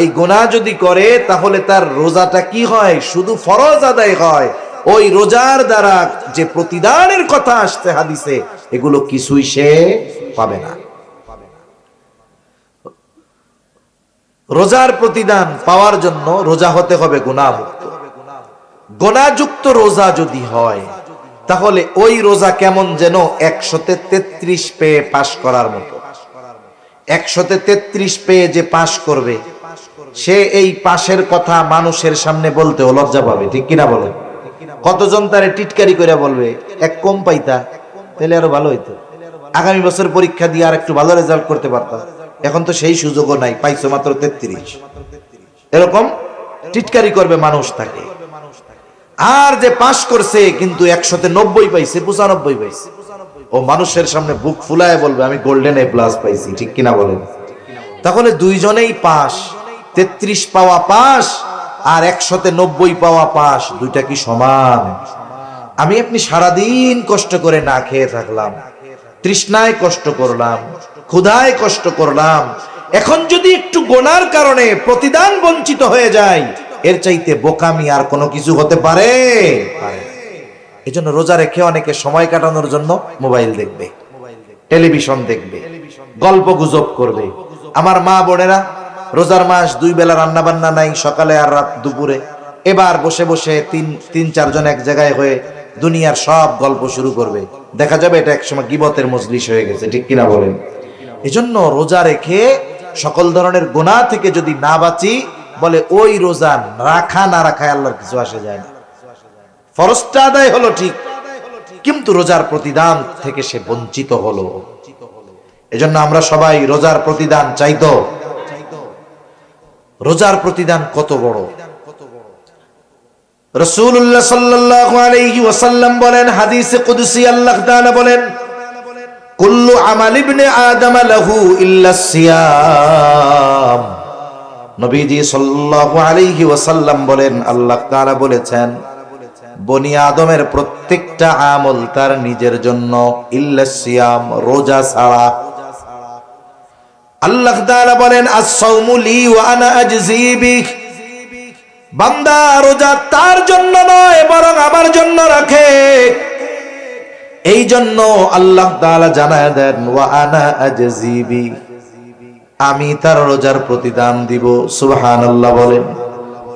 এই গুনাহ যদি করে, তাহলে তার রোজাটা কি হয়? শুধু ফরজ আদায় হয়। ওই রোজার দ্বারা যে প্রতিদানের কথা আসছে হাদিসে, এগুলো কিছুই সে পাবে না। রোজার প্রতিদান পাওয়ার জন্য রোজা হতে হবে গুনাহমুক্ত। গুনাহযুক্ত রোজা যদি হয়, তাহলে ওই রোজা কেমন যেন 133 পেয়ে পাশ করার মতো। 133 পেয়ে যে পাশ করবে, সে এই পাশের কথা মানুষের সামনে বলতেও লজ্জা পাবে, ঠিক কিনা বলেন? কতজন তারে টিটকারি করে বলবে, এক কম পাইতা তাহলে আরো ভালো হইতো, আগামী বছর পরীক্ষা দিয়ে আর একটু ভালো রেজাল্ট করতে পারতাম, এখন তো সেই সুযোগও নাই, পাইছো মাত্র 33। এরকম টিটকারি করবে মানুষ তাকে। আর যে পাশ করছে কিন্তু 190 পাইছে, 95 পাইছে, ও মানুষের সামনে বুক ফুলায় বলবে আমি গোল্ডেন এ প্লাস পাইছি, ঠিক কিনা বলেন? তাহলে দুইজনেই পাস, 33 পাওয়া পাস আর 190 পাওয়া পাস, দুইটা কি সমান? আমি আপনি সারাদিন কষ্ট করে না খেয়ে থাকলাম, তৃষ্ণায় কষ্ট করলাম, ক্ষুধায় কষ্ট করলাম, এখন যদি একটু গোনার কারণে প্রতিদান বঞ্চিত হয়ে যায়, এর চাইতে বোকামি আর কোনো কিছু হতে পারে? এজন্য রোজা রেখে অনেকে সময় কাটানোর জন্য মোবাইল দেখবে, টেলিভিশন দেখবে, গল্প গুজব করবে। আমার মা বোনেরা, রোজার মাস 2 বেলা রান্না বান্না নাই, সকালে আর রাত দুপুরে, এবার বসে বসে তিন চারজন এক জায়গায় হয়ে দুনিয়ার সব গল্প শুরু করবে। দেখা যাবে এটা একসময় গীবতের মজলিস হয়ে গেছে, ঠিক কিনা বলেন? এজন্য রোজা রেখে সকল ধরনের গুনাহ থেকে যদি না বাঁচি, বলে ওই রোজা রাখা না রাখায় আল্লাহর কিছু আসে যায় না। ফরজটা আদায় হলো ঠিক, কিন্তু রোজার প্রতিদান থেকে সে বঞ্চিত হলো। এজন্য আমরা সবাই রোজার প্রতিদান চাইতো। রোজার প্রতিদান কত বড়! রাসূলুল্লাহ সাল্লাল্লাহু আলাইহি ওয়াসাল্লাম বলেন, হাদিসে কুদসি আল্লাহ তাআলা বলেন, কুল্লু আমাল ইবনে আদম লাহু ইল্লা সিয়াম। নবীজি সাল্লাল্লাহু আলাইহি ওয়াসাল্লাম বলেন, আল্লাহ তাআলা বলেছেন, বনি আদমের প্রত্যেকটা আমল তার নিজের জন্য, ইল্লা সিয়াম, রোজা ছাড়া। আল্লাহ তাআলা বলেন, আস-সাওমু লি ওয়া আনা আজজি বিহি। বান্দা রোজা তার জন্য নয়, বরং আমার জন্য রাখে। এই জন্য আল্লাহ তাআলা জানায় দেন, ওয়া আনা আজজি বিহি, আমি তার রোজার প্রতিদান দিব। সুবহানাল্লাহ বলেন।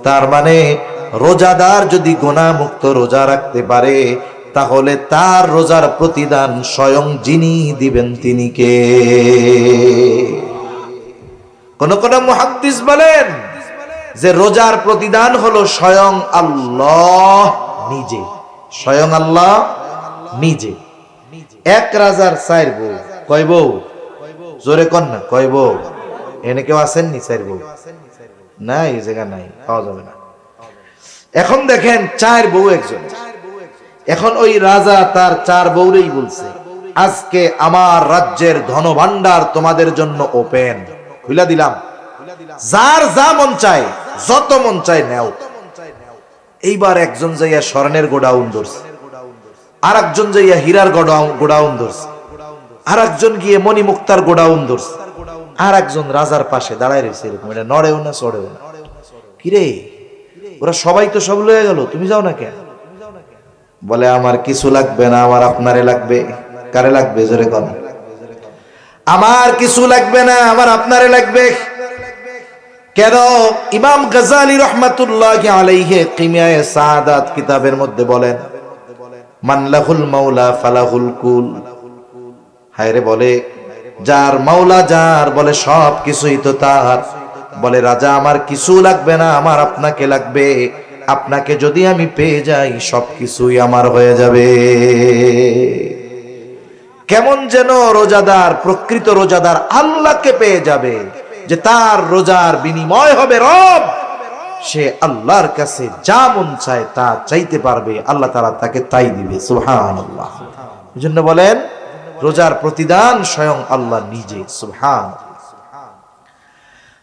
তার মানে রোজাদার যদি গুনাহমুক্ত রোজা রাখতে পারে, তাহলে তার রোজার প্রতিদান স্বয়ং যিনি দিবেন তিনি কে? কোন কোন মুহাদ্দিস বলেন যে রোজার প্রতিদান হলো স্বয়ং আল্লাহ নিজে। স্বয়ং আল্লাহ নিজে। এক রাজার চার বউ। কয় বউ? জোরে কন না, কয় বউ? এনে কেউ আসেননি চার বউ? না, এই জায়গা নাই, পাওয়া যাবে না। এখন দেখেন চার বউ একজন। এখন ওই রাজা তার চার বউরেই বলছে, আজকে আমার রাজ্যের ধনভাণ্ডার তোমাদের জন্য ওপেন, খুলে দিলাম, যার যা মন চায়, যত মন চায় নেও। এইবার একজন যাইয়া স্বর্ণের গোডাউন ধরছে, আর একজন যাইয়া হীরার গোডাউন ধরছে, আর একজন গিয়ে মণিমুক্তার গোডাউন ধরছে, আর একজন রাজার পাশে দাঁড়ায় রয়েছে এরকম, এটা নড়েও না চড়েও না। কিরে, ওরা সবাই তো সব লয়ে গেল, তুমি যাও না কেন? বলে আমার কিছু লাগবে না, আমার আপনারে লাগবে। কারে লাগবে? জোরে কন। আমার কিছু লাগবে না, আমার আপনারে লাগবে। কেন? ইমাম গাজ্জালী রাহমাতুল্লাহি আলাইহি কিমিয়ায়ে সাআদাত কিতাবের মধ্যে বলেন, মান লাহুল মাওলা ফালাহুল কুল। হায়রে, বলে যার মাওলা যার, বলে সব কিছুই তো তার। বলে রাজা আমার কিছু লাগবে না, আমার আপনাকে লাগবে। আপনাকে যদি আমি পেয়ে যাই, সবকিছুই আমার হয়ে যাবে। কেমন যেন রোজাদার, প্রকৃত রোজাদার আল্লাহকে পেয়ে যাবে, যে তার রোজার বিনিময় হবে রব। সে আল্লাহর কাছে যা মন চায় তা চাইতে পারবে, আল্লাহ তাআলা তাকে তাই দিবে। সুবহানাল্লাহ। এজন্য বলেন রোজার প্রতিদান স্বয়ং আল্লাহ নিজে। সুবহানাল্লাহ।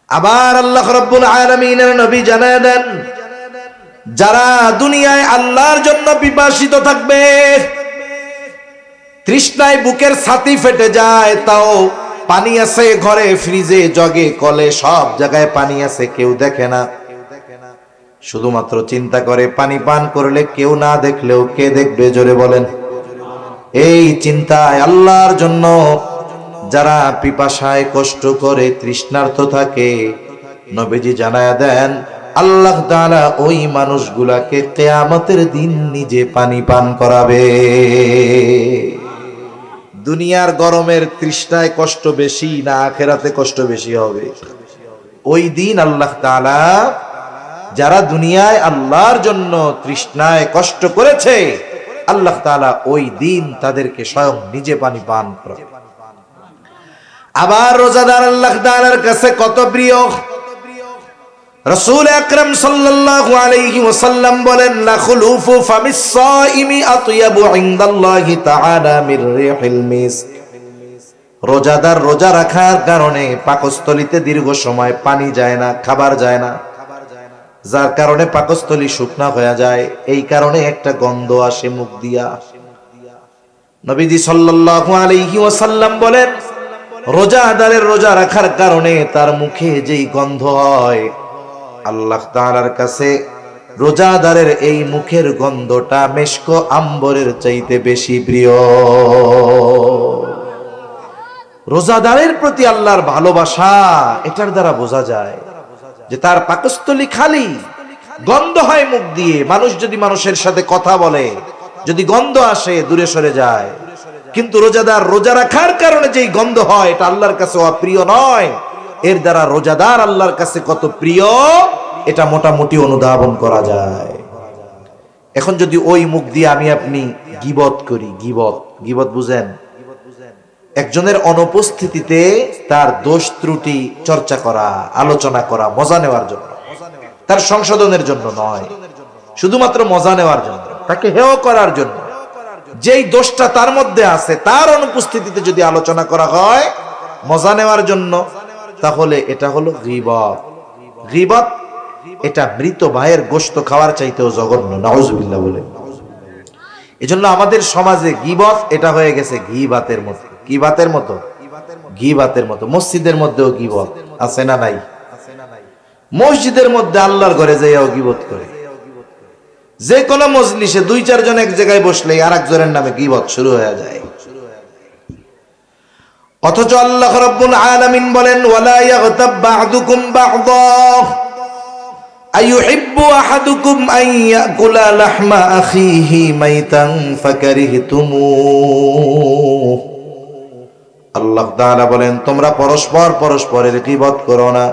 আবার আল্লাহ রাব্বুল আলামিনের নবী জানায় দেন, যারা দুনিয়ায় আল্লাহর জন্য পিপাসিত থাকবে, তৃষ্ণায় বুকের ছাতি ফেটে যায়, তাও পানি আছে ঘরে, ফ্রিজে, জগে, কলে, সব জায়গায় পানি আছে, কেউ দেখে না। শুধুমাত্র চিন্তা করে পানি পান করলে কেউ না দেখলেও কে দেখবে? জোরে বলেন। এই চিন্তায় আল্লাহর জন্য যারা পিপাসায় কষ্ট করে, তৃষ্ণার্ত থাকে, নবীজি জানায়া দেন আল্লাহ তাআলা ওই মানুষগুলাকে কিয়ামতের দিন নিজে পানি পান করাবে। দুনিয়ার গরমের তৃষ্ণায় কষ্ট বেশি না আখিরাতে কষ্ট বেশি হবে? ওই দিন আল্লাহ তাআলা যারা দুনিয়ায় আল্লাহর জন্য তৃষ্ণায় কষ্ট করেছে, আল্লাহ তাআলা ওই দিন তাদেরকে স্বয়ং নিজে পানি পান করাবে। আবার রোজাদার আল্লাহ তাআলার কাছে কত প্রিয়। রাসূল আকরাম সাল্লাল্লাহু আলাইহি ওয়াসাল্লাম বলেন, লা খুলুফু ফামিস সাইমি আতয়াবু ইনদাল্লাহি তাআলা মির রিহিল মিস্ক। রোজাদার রোজা রাখার কারণে পাকস্থলীতে দীর্ঘ সময় পানি যায় না, খাবার যায় না, যার কারণে পাকস্থলী শুকনা হয়ে যায়। এই কারণে একটা গন্ধ আসে মুখ দিয়া। নবীজি সাল্লাল্লাহু আলাইহি ওয়াসাল্লাম বলেন, রোজাদারের রোজা রাখার কারণে তার মুখে যেই গন্ধ হয়, আল্লাহ তাআলার কাছে রোজাদারের এই মুখের গন্ধটা মেশক আম্বরের চাইতে বেশি প্রিয়। রোজাদারের প্রতি আল্লাহর ভালোবাসা এটার দ্বারা বোঝা যায় যে তার পাকস্থলী খালি, গন্ধ হয় মুখ দিয়ে। মানুষ যদি মানুষের সাথে কথা বলে, যদি গন্ধ আসে, দূরে সরে যায়। কিন্তু রোজাদার রোজা রাখার কারণে যেই গন্ধ হয়, এটা আল্লাহর কাছে অপ্রিয় নয়। এর দ্বারা রোজাদার আল্লাহর কাছে কত প্রিয়, এটা মোটামুটি অনুধাবন করা যায়। এখন যদি ওই মুখ দিয়ে আমি আপনি গীবত করি, গীবত বুঝেন? একজনের অনুপস্থিতিতে তার দোষ ত্রুটি চর্চা করা, আলোচনা করা, মজা নেওয়ার জন্য, তার সংশোধনের জন্য নয়, শুধুমাত্র মজা নেওয়ার জন্য, তাকে হেয় করার জন্য। যেই দোষটা তার মধ্যে আছে, তার অনুপস্থিতিতে যদি আলোচনা করা হয় মজা নেওয়ার জন্য, তাহলে এটা হলো গীবত। গীবত এটা মৃত ভাইয়ের গোশত খাওয়ার চাইতেও জঘন্য, নাউজুবিল্লাহ বলে। এজন্য আমাদের সমাজে গীবত এটা হয়ে গেছে ঘি ভাতের মতো। কি ভাতের মতো? ঘি ভাতের মতো। মসজিদের মধ্যেও গীবত আছে না নাই? মসজিদের মধ্যে আল্লাহর ঘরে যাইয়াও গীবত করে। যে কোনো মজলিসে 2-4 জন এক জায়গায় বসলেই আর একজনের নামে গীবত শুরু হয়ে যায়। অথচ আল্লাহ রাব্বুল আলামিন বলেন ওয়ালা ইয়াগতাব বা'দুকুম বা'দা আইয়ুহিব্বু আহাদুকুম আন ইয়াকুলা লাহমা আখিহি মাইতান ফাকারিহতুমুহ। আল্লাহ তাআলা বলেন তোমরা পরস্পর পরস্পরের গীবত করো না।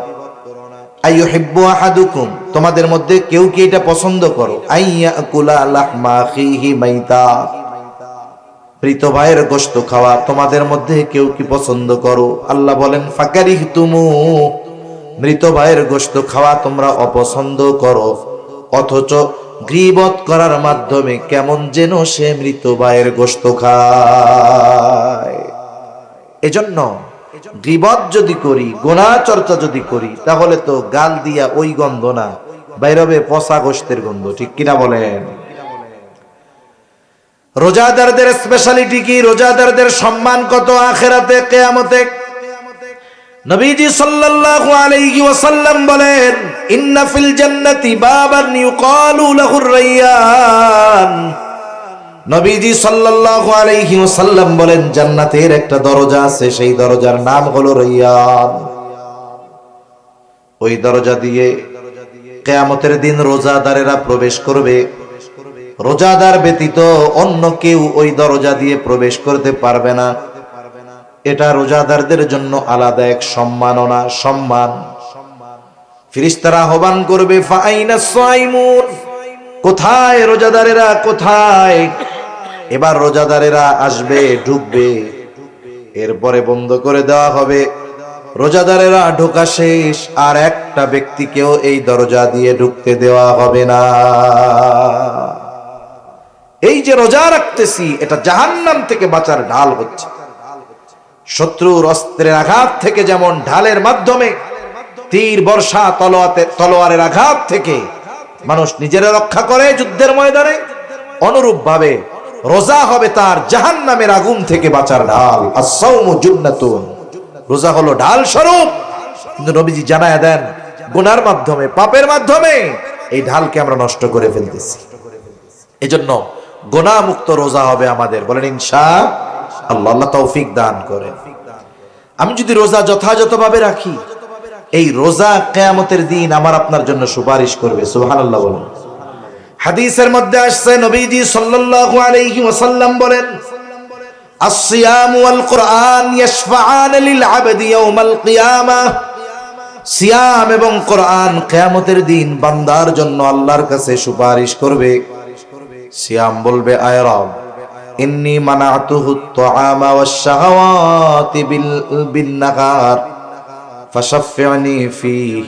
আইয়ুহিব্বু আহাদুকুম, তোমাদের মধ্যে কেউ কি এটা পছন্দ করো, আন ইয়াকুলা লাহমা আখিহি মাইতা, মৃত ভাইয়ের গোশত খাওয়া তোমাদের মধ্যে কেউ কি পছন্দ করো? আল্লাহ বলেন ফাকারিহতুমুহ, মৃত ভাইয়ের গোশত খাওয়া তোমরা অপছন্দ করো। অথচ গীবত করার মাধ্যমে কেমন যেন সে মৃত ভাইয়ের গোশত খায়। এজন্য গীবত যদি করি, গুনাহ চর্চা যদি করি, তাহলে তো গাল দিয়া ওই গন্ধ না, বাইরবে পচা গোশতের গন্ধ। ঠিক কিনা বলেন? রোজাদারদের স্পেশালিটি কি? রোজাদারদের সম্মান কত আখিরাতে, কিয়ামতে? নবীজি সাল্লাল্লাহু আলাইহি ওয়াসাল্লাম বলেন ইন্না ফিল জান্নাতি বাবান ইউকালু লাহুর রায়্যান। নবীজি সাল্লাল্লাহু আলাইহি ওয়াসাল্লাম বলেন জান্নাতের একটা দরজা আছে, সেই দরজার নাম হলো রায়্যান। ওই দরজা দিয়ে কিয়ামতের দিন রোজাদারেরা প্রবেশ করবে। রোজাদার ব্যতীত অন্য কেউ ওই দরজা দিয়ে প্রবেশ করতে পারবে না। এটা রোজাদারদের জন্য আলাদা এক সম্মাননা, সম্মান। ফেরেশতারা আহ্বান করবে ফাআইনাস সাইমুন, কোথায় রোজাদারেরা, কোথায়? এবার রোজাদারেরা আসবে, ঢুকবে, এরপরে বন্ধ করে দেওয়া হবে। রোজাদারেরা ঢোকা শেষ, আর একটা ব্যক্তিকেও এই দরজা দিয়ে ঢুকতে দেওয়া হবে না। এই যে রোজা রাখতেছি, এটা জাহান্নাম থেকে বাঁচার ঢাল হচ্ছে। শত্রুর অস্ত্রের আঘাত থেকে যেমন ঢালের মাধ্যমে, তীর বর্ষা তলোয়ারের আঘাত থেকে মানুষ নিজেরা রক্ষা করে যুদ্ধের ময়দানে, অনুরূপ ভাবে রোজা হবে তার জাহান্নামের আগুন থেকে বাঁচার ঢাল। আস-সাওমু জুন্নাতুন, রোজা হলো ঢাল স্বরূপ। কিন্তু নবীজি জানায়া দেন গুনার মাধ্যমে, পাপের মাধ্যমে এই ঢালকে আমরা নষ্ট করে ফেলতেছি। এজন্য গুনাহ মুক্ত রোজা হবে আমাদের, বলেন ইনশাআল্লাহ। আল্লাহ তৌফিক দান করেন। আমি যদি রোজা যথাযথভাবে রাখি, এই রোজা কিয়ামতের দিন আমার আপনার জন্য সুপারিশ করবে। সুবহানাল্লাহ বলেন। হাদিসের মধ্যে আসছে নবীজি সাল্লাল্লাহু আলাইহি ওয়াসাল্লাম বলেন আস-সিয়ামু ওয়াল কুরআন ইয়াশফাআন লিল আবদি ইয়াওমাল কিয়ামাহ। সিয়াম এবং কোরআন কিয়ামতের দিন বান্দার জন্য আল্লাহর কাছে সুপারিশ করবে। সিয়াম বলবে আয় রব ইন্নী মানাতুহু আত-তাআমা ওয়াশ-শাহাওয়াতি বিন-নাহার ফাশাফি'নি ফীহি।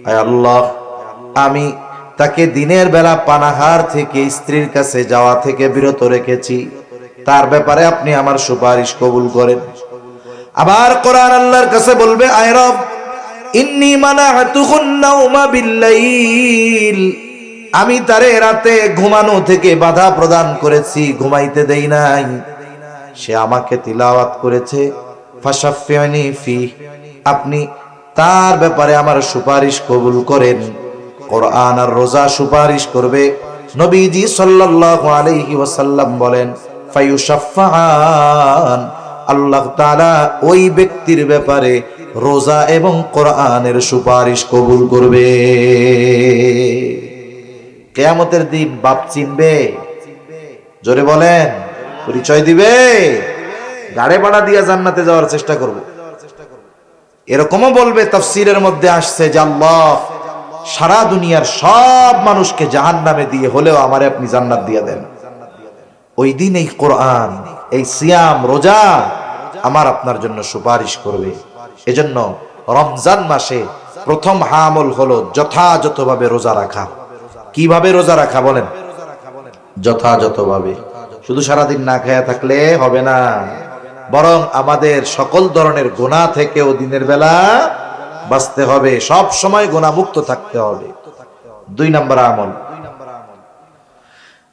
আয় আল্লাহ, আমি তাকে দিনের বেলা পানাহার থেকে, স্ত্রীর কাছে যাওয়া থেকে বিরত রেখেছি, তার ব্যাপারে আপনি আমার সুপারিশ কবুল করেন। আবার কোরআন আল্লাহর কাছে বলবে আয় রব ইন্নী মানাতুহুন নাওমা বিল-লাইল, আমি তারে রাতে ঘুমানো থেকে বাধা প্রদান করেছি, ঘুমাইতে দেই নাই। সে আমাকে তিলাওয়াত করেছে, ফাশাফি'নি ফীহি, আপনি তার ব্যাপারে আমার সুপারিশ কবুল করেন। কোরআন আর রোজা সুপারিশ করবে। নবীজি সাল্লাল্লাহু আলাইহি ওয়াসাল্লাম বলেন ফায়ুশাফফাআন, আল্লাহ তাআলা ওই ব্যক্তির ব্যাপারে রোজা এবং কোরআনের সুপারিশ কবুল করবে। কিয়ামতের দিন বাপ চিনবে? জোরে বলেন, পরিচয় দিবে? গাড়ে ভাড়া দিয়ে জান্নাতে যাওয়ার চেষ্টা করব। এরকমও বলবে, তাফসীরের মধ্যে আসছে যে আল্লাহ সারা দুনিয়ার সব মানুষকে জাহান্নামে দিয়ে হলেও আমারে আপনি জান্নাত দিয়ে দেন। ওই দিন এই কোরআন, এই সিয়াম, রোজা আমার আপনার জন্য সুপারিশ করবে। এজন্য রমজান মাসে প্রথম আমল হলো যথাযথভাবে রোজা রাখা। কিভাবে রোজা রাখা বলেন? যথাযথভাবে। শুধু সারাদিন না খায়া থাকলে হবে না, বরং আমাদের সকল ধরনের গুনাহ থেকেও দিনের বেলা বাঁচতে হবে, সব সময় গুনাহ মুক্ত থাকতে হবে। 2 নম্বর আমল,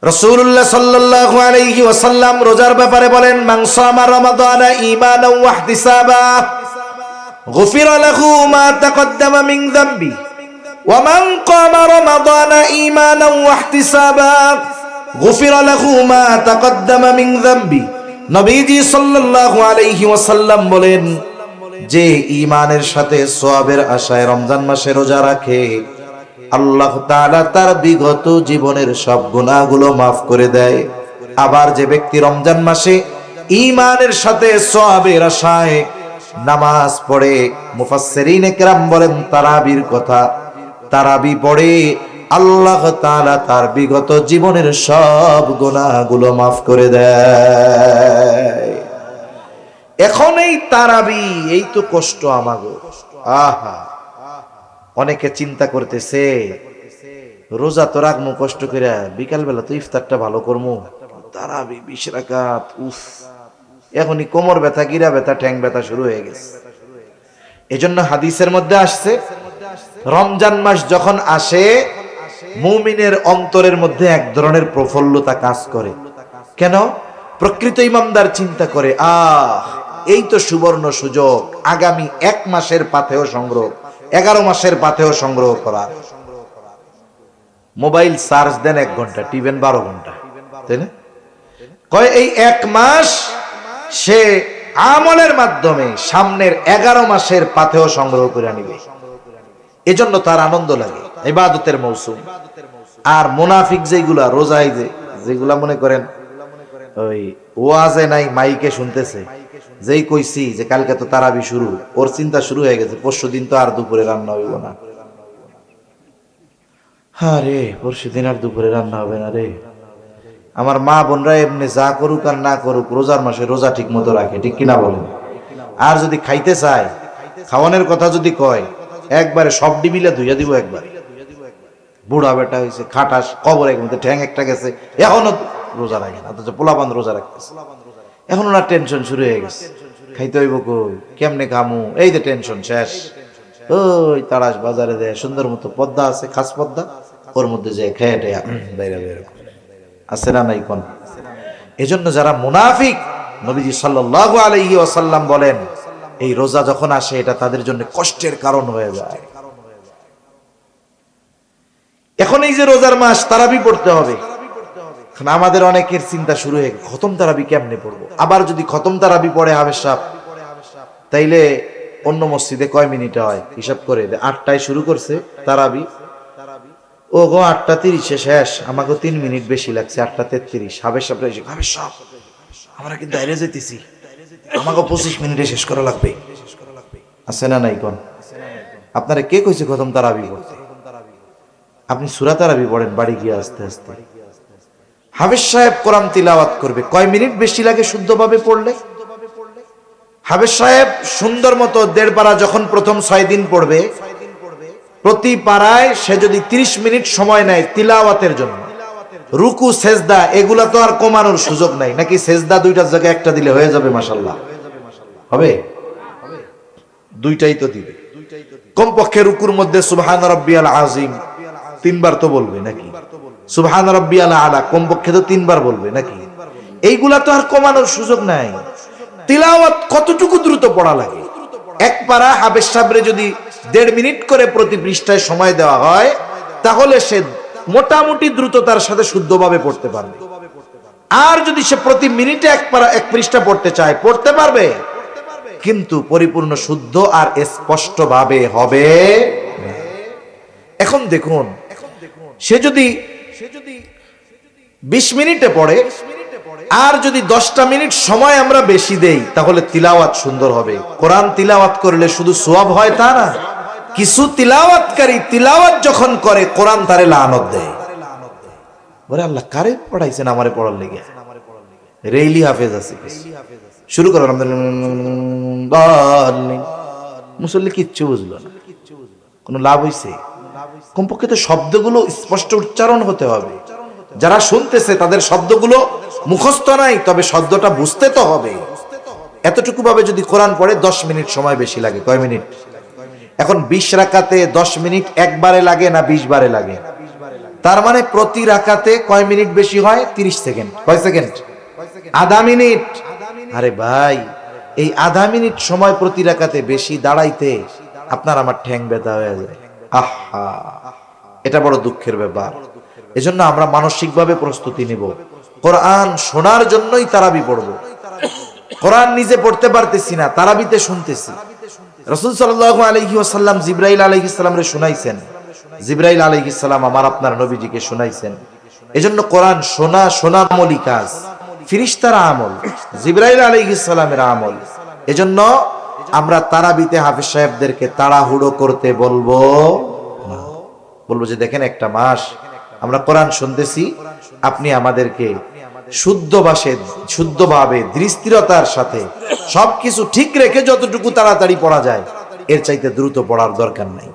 রাসূলুল্লাহ সাল্লাল্লাহু আলাইহি ওয়াসাল্লাম রোজার ব্যাপারে বলেন মান সামা রমাদানা ঈমানান ওয়া ইহতিসাবা গুফিরা লাহু মা তাকদ্দামা মিন যামবি ওয়া মান ক্বামা রমাদানা ঈমানান ওয়া ইহতিসাবা গুফিরা লাহু মা তাকদ্দামা মিন যামবি নবীজি সাল্লাল্লাহু আলাইহি ওয়াসাল্লাম বলেন, যে ঈমানের সাথে সওয়াবের আশায় রমজান মাসে রোজা রাখে, আল্লাহ তাআলা তার বিগত জীবনের সব গুনাহগুলো মাফ করে দেয়। আবার যে ব্যক্তি রমজান মাসে ঈমানের সাথে সওয়াবের আশায় নামাজ পড়ে, মুফাসসিরিনে কেরাম বলেন তারাবির কথা, তারাবি পড়ে, আল্লাহ তাআলা তার বিগত জীবনের সব গুনাহগুলো মাফ করে দেয়। এখন এই তারাবি, এই তো কষ্ট আমাগো। আহা, অনেকে চিন্তা করতেছে রোজা তো রাখবো কষ্ট করে, বিকাল বেলা তো ইফতারটা ভালো করবো, তারাবি 20 রাকাত, উফ, এখনই কোমর ব্যথা, গিরা ব্যথা, ঠ্যাং ব্যথা শুরু হয়ে গেছে। এজন্য হাদিসের মধ্যে আসছে, রমজান মাস যখন আসে মুমিনের অন্তরের মধ্যে এক ধরনের প্রফুল্লতা কাজ করে। কেন? প্রকৃত ইমানদার চিন্তা করে, এই তো সুবর্ণ সুযোগ, আগামী 1 মাসের পাথেয় সংগ্রহ, 11 মাসের পাথেয় সংগ্রহ করা। মোবাইল চার্জ দেন 1 ঘন্টা, টিভেন 12 ঘন্টা, তাই না? কয় এই 1 মাস সে আমলের মাধ্যমে সামনের 11 মাসের পাথেয় সংগ্রহ করে নিবে। এজন্য তার আনন্দ লাগে, ইবাদতের মৌসুম। আর মুনাফিক যেগুলা রোজায় যেগুলা মনে করেন ওই ওয়াজে নাই, মাইকে শুনতেছে, যেই কইছি যে কালকে তো তারাবি শুরু, ওর চিন্তা শুরু হয়ে গেছে পরশুদিন তো আর দুপুরে রান্না হইব না। হ্যাঁ রে, পরশুদিন আর দুপুরে রান্না হবে না রে। আমার মা বোনরা এমনি যা করুক আর না করুক, রোজার মাসে রোজা ঠিক মতো রাখে, ঠিক কিনা বলেন? আর যদি খাইতে চায়, খাওয়ানোর কথা যদি কয়, একবারে সব ডিমিলে ধুইয়া দিব একবার। বুড়া বেটা হয়েছে, খাটাস, কবরের মধ্যে ঠ্যাং একটা গেছে, এখনো রোজা রাখে না, অথচ পোলাপান রোজা রাখতেছে। এখন ওনার টেনশন শুরু হয়ে গেছে, খাইতে হইব কই, কেমনে খামু, এই যে টেনশন শেষ। ওই তাড়াশ বাজারে দেয় সুন্দর মতো পদ্মা আছে, খাস পদ্মা, ওর মধ্যে যে খেয়ে টেয়া বাইরে বের আছে না নাই কোন? এজন্য যারা মুনাফিক, নবীজি সাল্লাল্লাহু আলাইহি ওয়াসাল্লাম বলেন, এই রোজা যখন আসে এটা তাদের জন্য কষ্টের কারণ হয়ে যায়। এখন এই যে রোজার মাস, তারাবি পড়তে হবে, আমাদের অনেকের চিন্তা শুরু হয়ে গেছে খতম তারাবি কেমনে পড়বো। আবার যদি খতম তারাবি পড়ে হাফেজ সাহেব, তাইলে অন্য মসজিদে কয় মিনিট হয় হিসাব করে, 8টায় শুরু করছে তারাবি, ও গো 8:30 শেষ, আমাকে 3 মিনিট বেশি লাগছে, 8:33। হাফেজ সাহেব এসে, হাফেজ সাহেব আমরা কিন্তু বাইরে যেতেছি, আমাকে 25 মিনিটে শেষ করা লাগবে, আছে না নাই কোন? আপনারা কে কইছে খতম তারাবি পড়তে? আপনি সূরা তারাবি পড়েন বাড়ি গিয়ে আস্তে আস্তে। হাফেজ সাহেব কোরআন তিলাওয়াত করবে, কয় মিনিট বেশি লাগে শুদ্ধভাবে পড়লে? হাফেজ সাহেব সুন্দর মতো 1.5 পারা যখন প্রথম 6 দিন পড়বে, প্রতি পারায় সে যদি 30 মিনিট সময় নেয় তিলাওয়াতের জন্য, রুকু সেজদা এগুলা তো আর কমানোর সুযোগ নাই, নাকি সেজদা 2টার জায়গায় 1টা দিলে হয়ে যাবে? মাশাআল্লাহ, হবে? 2টাই তো দিবে। কমপক্ষে রুকুর মধ্যে সুবহান রাব্বিয়াল আযীম 3 বার তো বলবে নাকি? সুবহান রাব্বিয়াল আলা কমপক্ষে তো 3 বার বলবে নাকি? এইগুলা তো আর কমানোর সুযোগ নাই। তিলাওয়াত কতটুকু দ্রুত পড়া লাগে? 1 পারা হাফেজ সাহেবরে যদি 1.5 মিনিট করে প্রতি পৃষ্ঠায় সময় দেওয়া হয়, তাহলে সে মোটামুটি দ্রুততার সাথে শুদ্ধভাবে পড়তে পারবে। আর যদি সে প্রতি মিনিটে 1 পৃষ্ঠা পড়তে চায়, পড়তে পারবে, কিন্তু পরিপূর্ণ শুদ্ধ আর স্পষ্টভাবে হবে। এখন দেখুন, সে যদি 20 মিনিটে পড়ে, আর যদি 10টা মিনিট সময় আমরা বেশি দেই, তাহলে তিলাওয়াত সুন্দর হবে। কোরআন তিলাওয়াত করলে শুধু সওয়াব হয় তা না, কিছু তিলাওয়াতকারী তিলাওয়াত যখন করে কোরআন তারে লানত দেয়। বলে আল্লাহ কারে পড়াইছেন আমারে পড়ার লেগে? রেইলি হাফেজ আছে, শুরু করো মুসল্লি কিচ্ছু বুঝলো না, কোনো লাভ হইছে? কমপক্ষে তো শব্দগুলো স্পষ্ট উচ্চারণ হতে হবে। যারা শুনতেছে তাদের শব্দগুলো মুখস্থ নাই, তবে শব্দটা বুঝতে তো হবে। এতটুকু ভাবে যদি কোরআন পড়ে 10 মিনিট সময় বেশি লাগে। কয় মিনিট? এখন 20 রাকাতে 10 মিনিট একবারে লাগে না 20 বারে লাগে? তার মানে প্রতি রাকাতে কয় মিনিট বেশি হয়? 30 সেকেন্ড। কয় সেকেন্ড? আধা মিনিট। আরে ভাই, এই আধা মিনিট সময় প্রতি রাকাতে বেশি দাঁড়াইতে আপনার আমার ঠ্যাং ব্যথা হয়ে যায়। আহা, এটা বড় দুঃখের ব্যাপার। এজন্য আমরা মানসিকভাবে প্রস্তুতি নিব, কোরআন শোনার জন্যই তারাবি পড়ব, কোরআন নিজে পড়তে পারতেছি না, তারাবিতে শুনতেছি। রাসূল সাল্লাল্লাহু আলাইহি ওয়াসাল্লাম জিবরাইল আলাইহিস সালামরে শুনাইছেন, জিবরাইল আলাইহিস সালাম আমার আপনার নবীজিকে শুনাইছেন। এজন্য কোরআন শোনা আমলি কাজ, ফেরেশতার আমল, জিবরাইল আলাইহিস সালামের আমল। এজন্য আমরা তারাবিতে হাফেজ সাহেবদেরকে তাড়াহুড়ো করতে বলবো না। বলবো যে দেখেন একটা মাস আমরা কোরআন শুনতেছি, আপনি আমাদেরকে শুদ্ধভাবে দৃষ্টিরতার সাথে সবকিছু ঠিক রেখে যতটুকু তাড়াতাড়ি পড়া যায় এর চাইতে দ্রুত পড়ার দরকার নাই।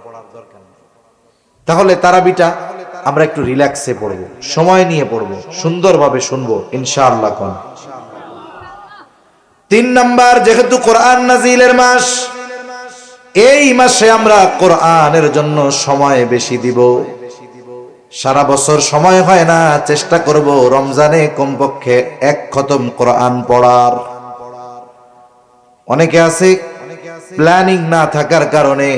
তাহলে তারাবিটা আমরা একটু রিল্যাক্সে পড়বো, সময় নিয়ে পড়বো, সুন্দরভাবে শুনবো ইনশাআল্লাহ। কোন 3 নাম্বার, যেহেতু কোরআন নাজিলের মাস, এই মাসে আমরা কোরআনের জন্য সময় বেশি দিব। সারা বছর সময় হয় না, চেষ্টা করব রমজানে কমপক্ষে 1 খতম কোরআন পড়ার। অনেকে আছে প্ল্যানিং না থাকার কারণে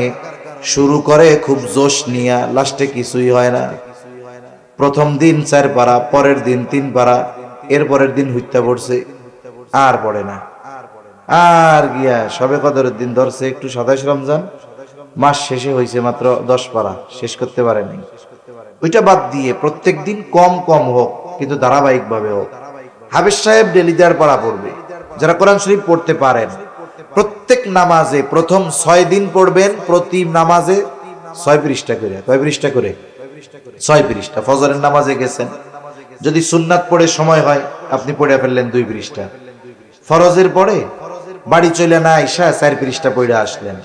শুরু করে খুব জোশ নিয়ে, লাস্টে কিছুই হয় না। প্রথম দিন 4 পারা, পরের দিন 3 পারা, এর পরের দিন হুইত্যা পড়ছে, আর পড়ে না। আর গিয়া সবে কদরের দিন ধরছে একটু 27 রমজান, মাস শেষে হয়েছে মাত্র 10 পারা, শেষ করতে পারে নাই। ওইটা বাদ দিয়ে প্রত্যেক দিন কম কম হোক, কিন্তু ধারাবাহিক ভাবে হোক। হাফেজ সাহেব ডেলি 1.5 পারা পড়বে। যারা কোরআন শরীফ পড়তে পারেন, প্রত্যেক নামাজে প্রথম 6 দিন পড়বেন, প্রতি নামাজে 6 পৃষ্ঠা করে। কয় পৃষ্ঠা করে? 6 পৃষ্ঠা। ফজরের নামাজে গেছেন, যদি সুন্নাত পড়ে সময় হয় আপনি পড়ে ফেললেন 2 পৃষ্ঠা। ফরজের পরে বাড়ি চলে না আইসা 4 পৃষ্ঠা পড়ে আসলেন।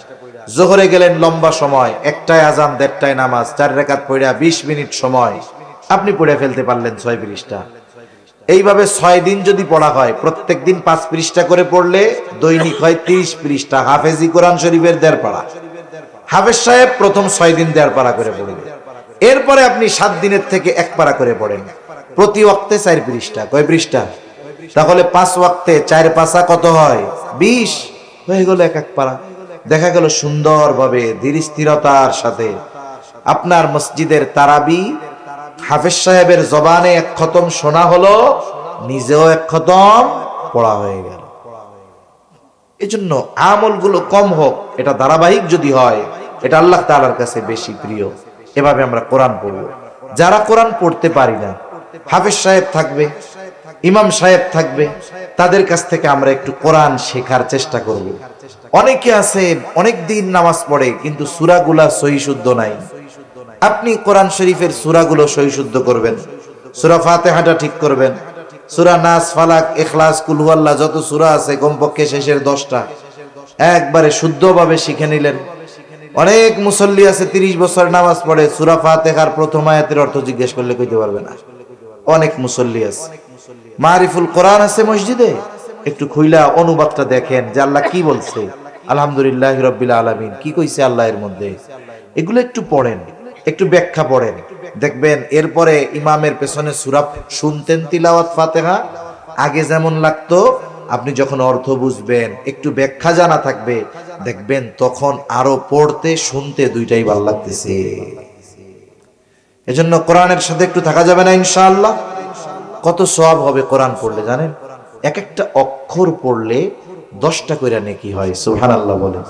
জোহরে গেলেন, লম্বা সময়, 1টায় আজান 1:30টায় নামাজ, 4 রাকাত পড়ে 20 মিনিট সময়, আপনি পড়ে ফেলতে পারলেন 6 পৃষ্ঠা। এইভাবে 6 দিন যদি পড়া হয়, প্রত্যেক দিন 5 পৃষ্ঠা করে পড়লে দৈনিক হয় 30 পৃষ্ঠা। হাফেজি কোরআন শরীফের 1.5 পারা। হাফেজ সাহেব প্রথম 6 দিন 1.5 পারা করে পড়বে। এরপরে আপনি 7 দিনের থেকে 1 পারা করে পড়েন, প্রতি ওয়াক্তে 4 পৃষ্ঠা। কয় পৃষ্ঠা? তাহলে 5 ওয়াক্তে 4 পাঁচা কত হয়? 20 হয়ে গেল 1 পারা। দেখা গেল সুন্দরভাবে ধীর স্থিরতার সাথে আপনার মসজিদের তারাবি হাফেজ সাহেবের জবানে 1 খতম শোনা হলো, নিজেও 1 খতম পড়া হয়ে গেল। এজন্য আমলগুলো কম হোক, এটা ধারাবাহিক যদি হয়, এটা আল্লাহ তাআলার কাছে বেশি প্রিয়। এভাবে আমরা কোরআন পড়ব। যারা কোরআন পড়তে পারি না, হাফেজ সাহেব থাকবে, ইমাম সাহেব থাকবে, তাদের কাছ থেকে আমরা একটু কোরআন শেখার চেষ্টা করব। অনেকে আছে অনেক দিন নামাজ পড়ে কিন্তু সূরাগুলা সহি শুদ্ধ নাই। আপনি কোরআন শরীফের সূরাগুলো সহি শুদ্ধ করবেন, সূরা ফাতিহাটা ঠিক করবেন, সূরা নাস, ফালাক, ইখলাস, কুল হুয়াল্লাহ যত সূরা আছে কমপক্ষে শেষের 10টা একবারে শুদ্ধভাবে শিখে নিলেন। অনেক মুসল্লি আছে 30 বছর নামাজ পড়ে, সূরা ফাতিহার প্রথম আয়াতের অর্থ জিজ্ঞেস করলে কইতে পারবে না। অনেক মুসল্লি আছে। মারিফুল কোরআন আছে মসজিদে, একটু খুইলা অনুবাদটা দেখেন যে আল্লাহ কি বলছে, আলহামদুলিল্লাহি রাব্বিল আলামিন কি কইছে আল্লাহ এর মধ্যে। এগুলো একটু পড়েন, একটু ব্যাখ্যা পড়েন, দেখবেন এরপরে ইমামের পেছনে সূরা শুনতেন তিলাওয়াত ফাতিহা, আগে যেমন লাগতো, আপনি যখন অর্থ বুঝবেন, একটু ব্যাখ্যা জানা থাকবে, দেখবেন তখন আরো পড়তে শুনতে দুইটাই ভালো লাগতেছে। এজন্য কোরআনের সাথে একটু থাকা যাবে না ইনশাআল্লাহ। কত সওয়াব হবে কোরআন পড়লে জানেন? এক একটা অক্ষর পড়লে 10টা কইরা নেকি হয়। সুবহানাল্লাহ বলেন।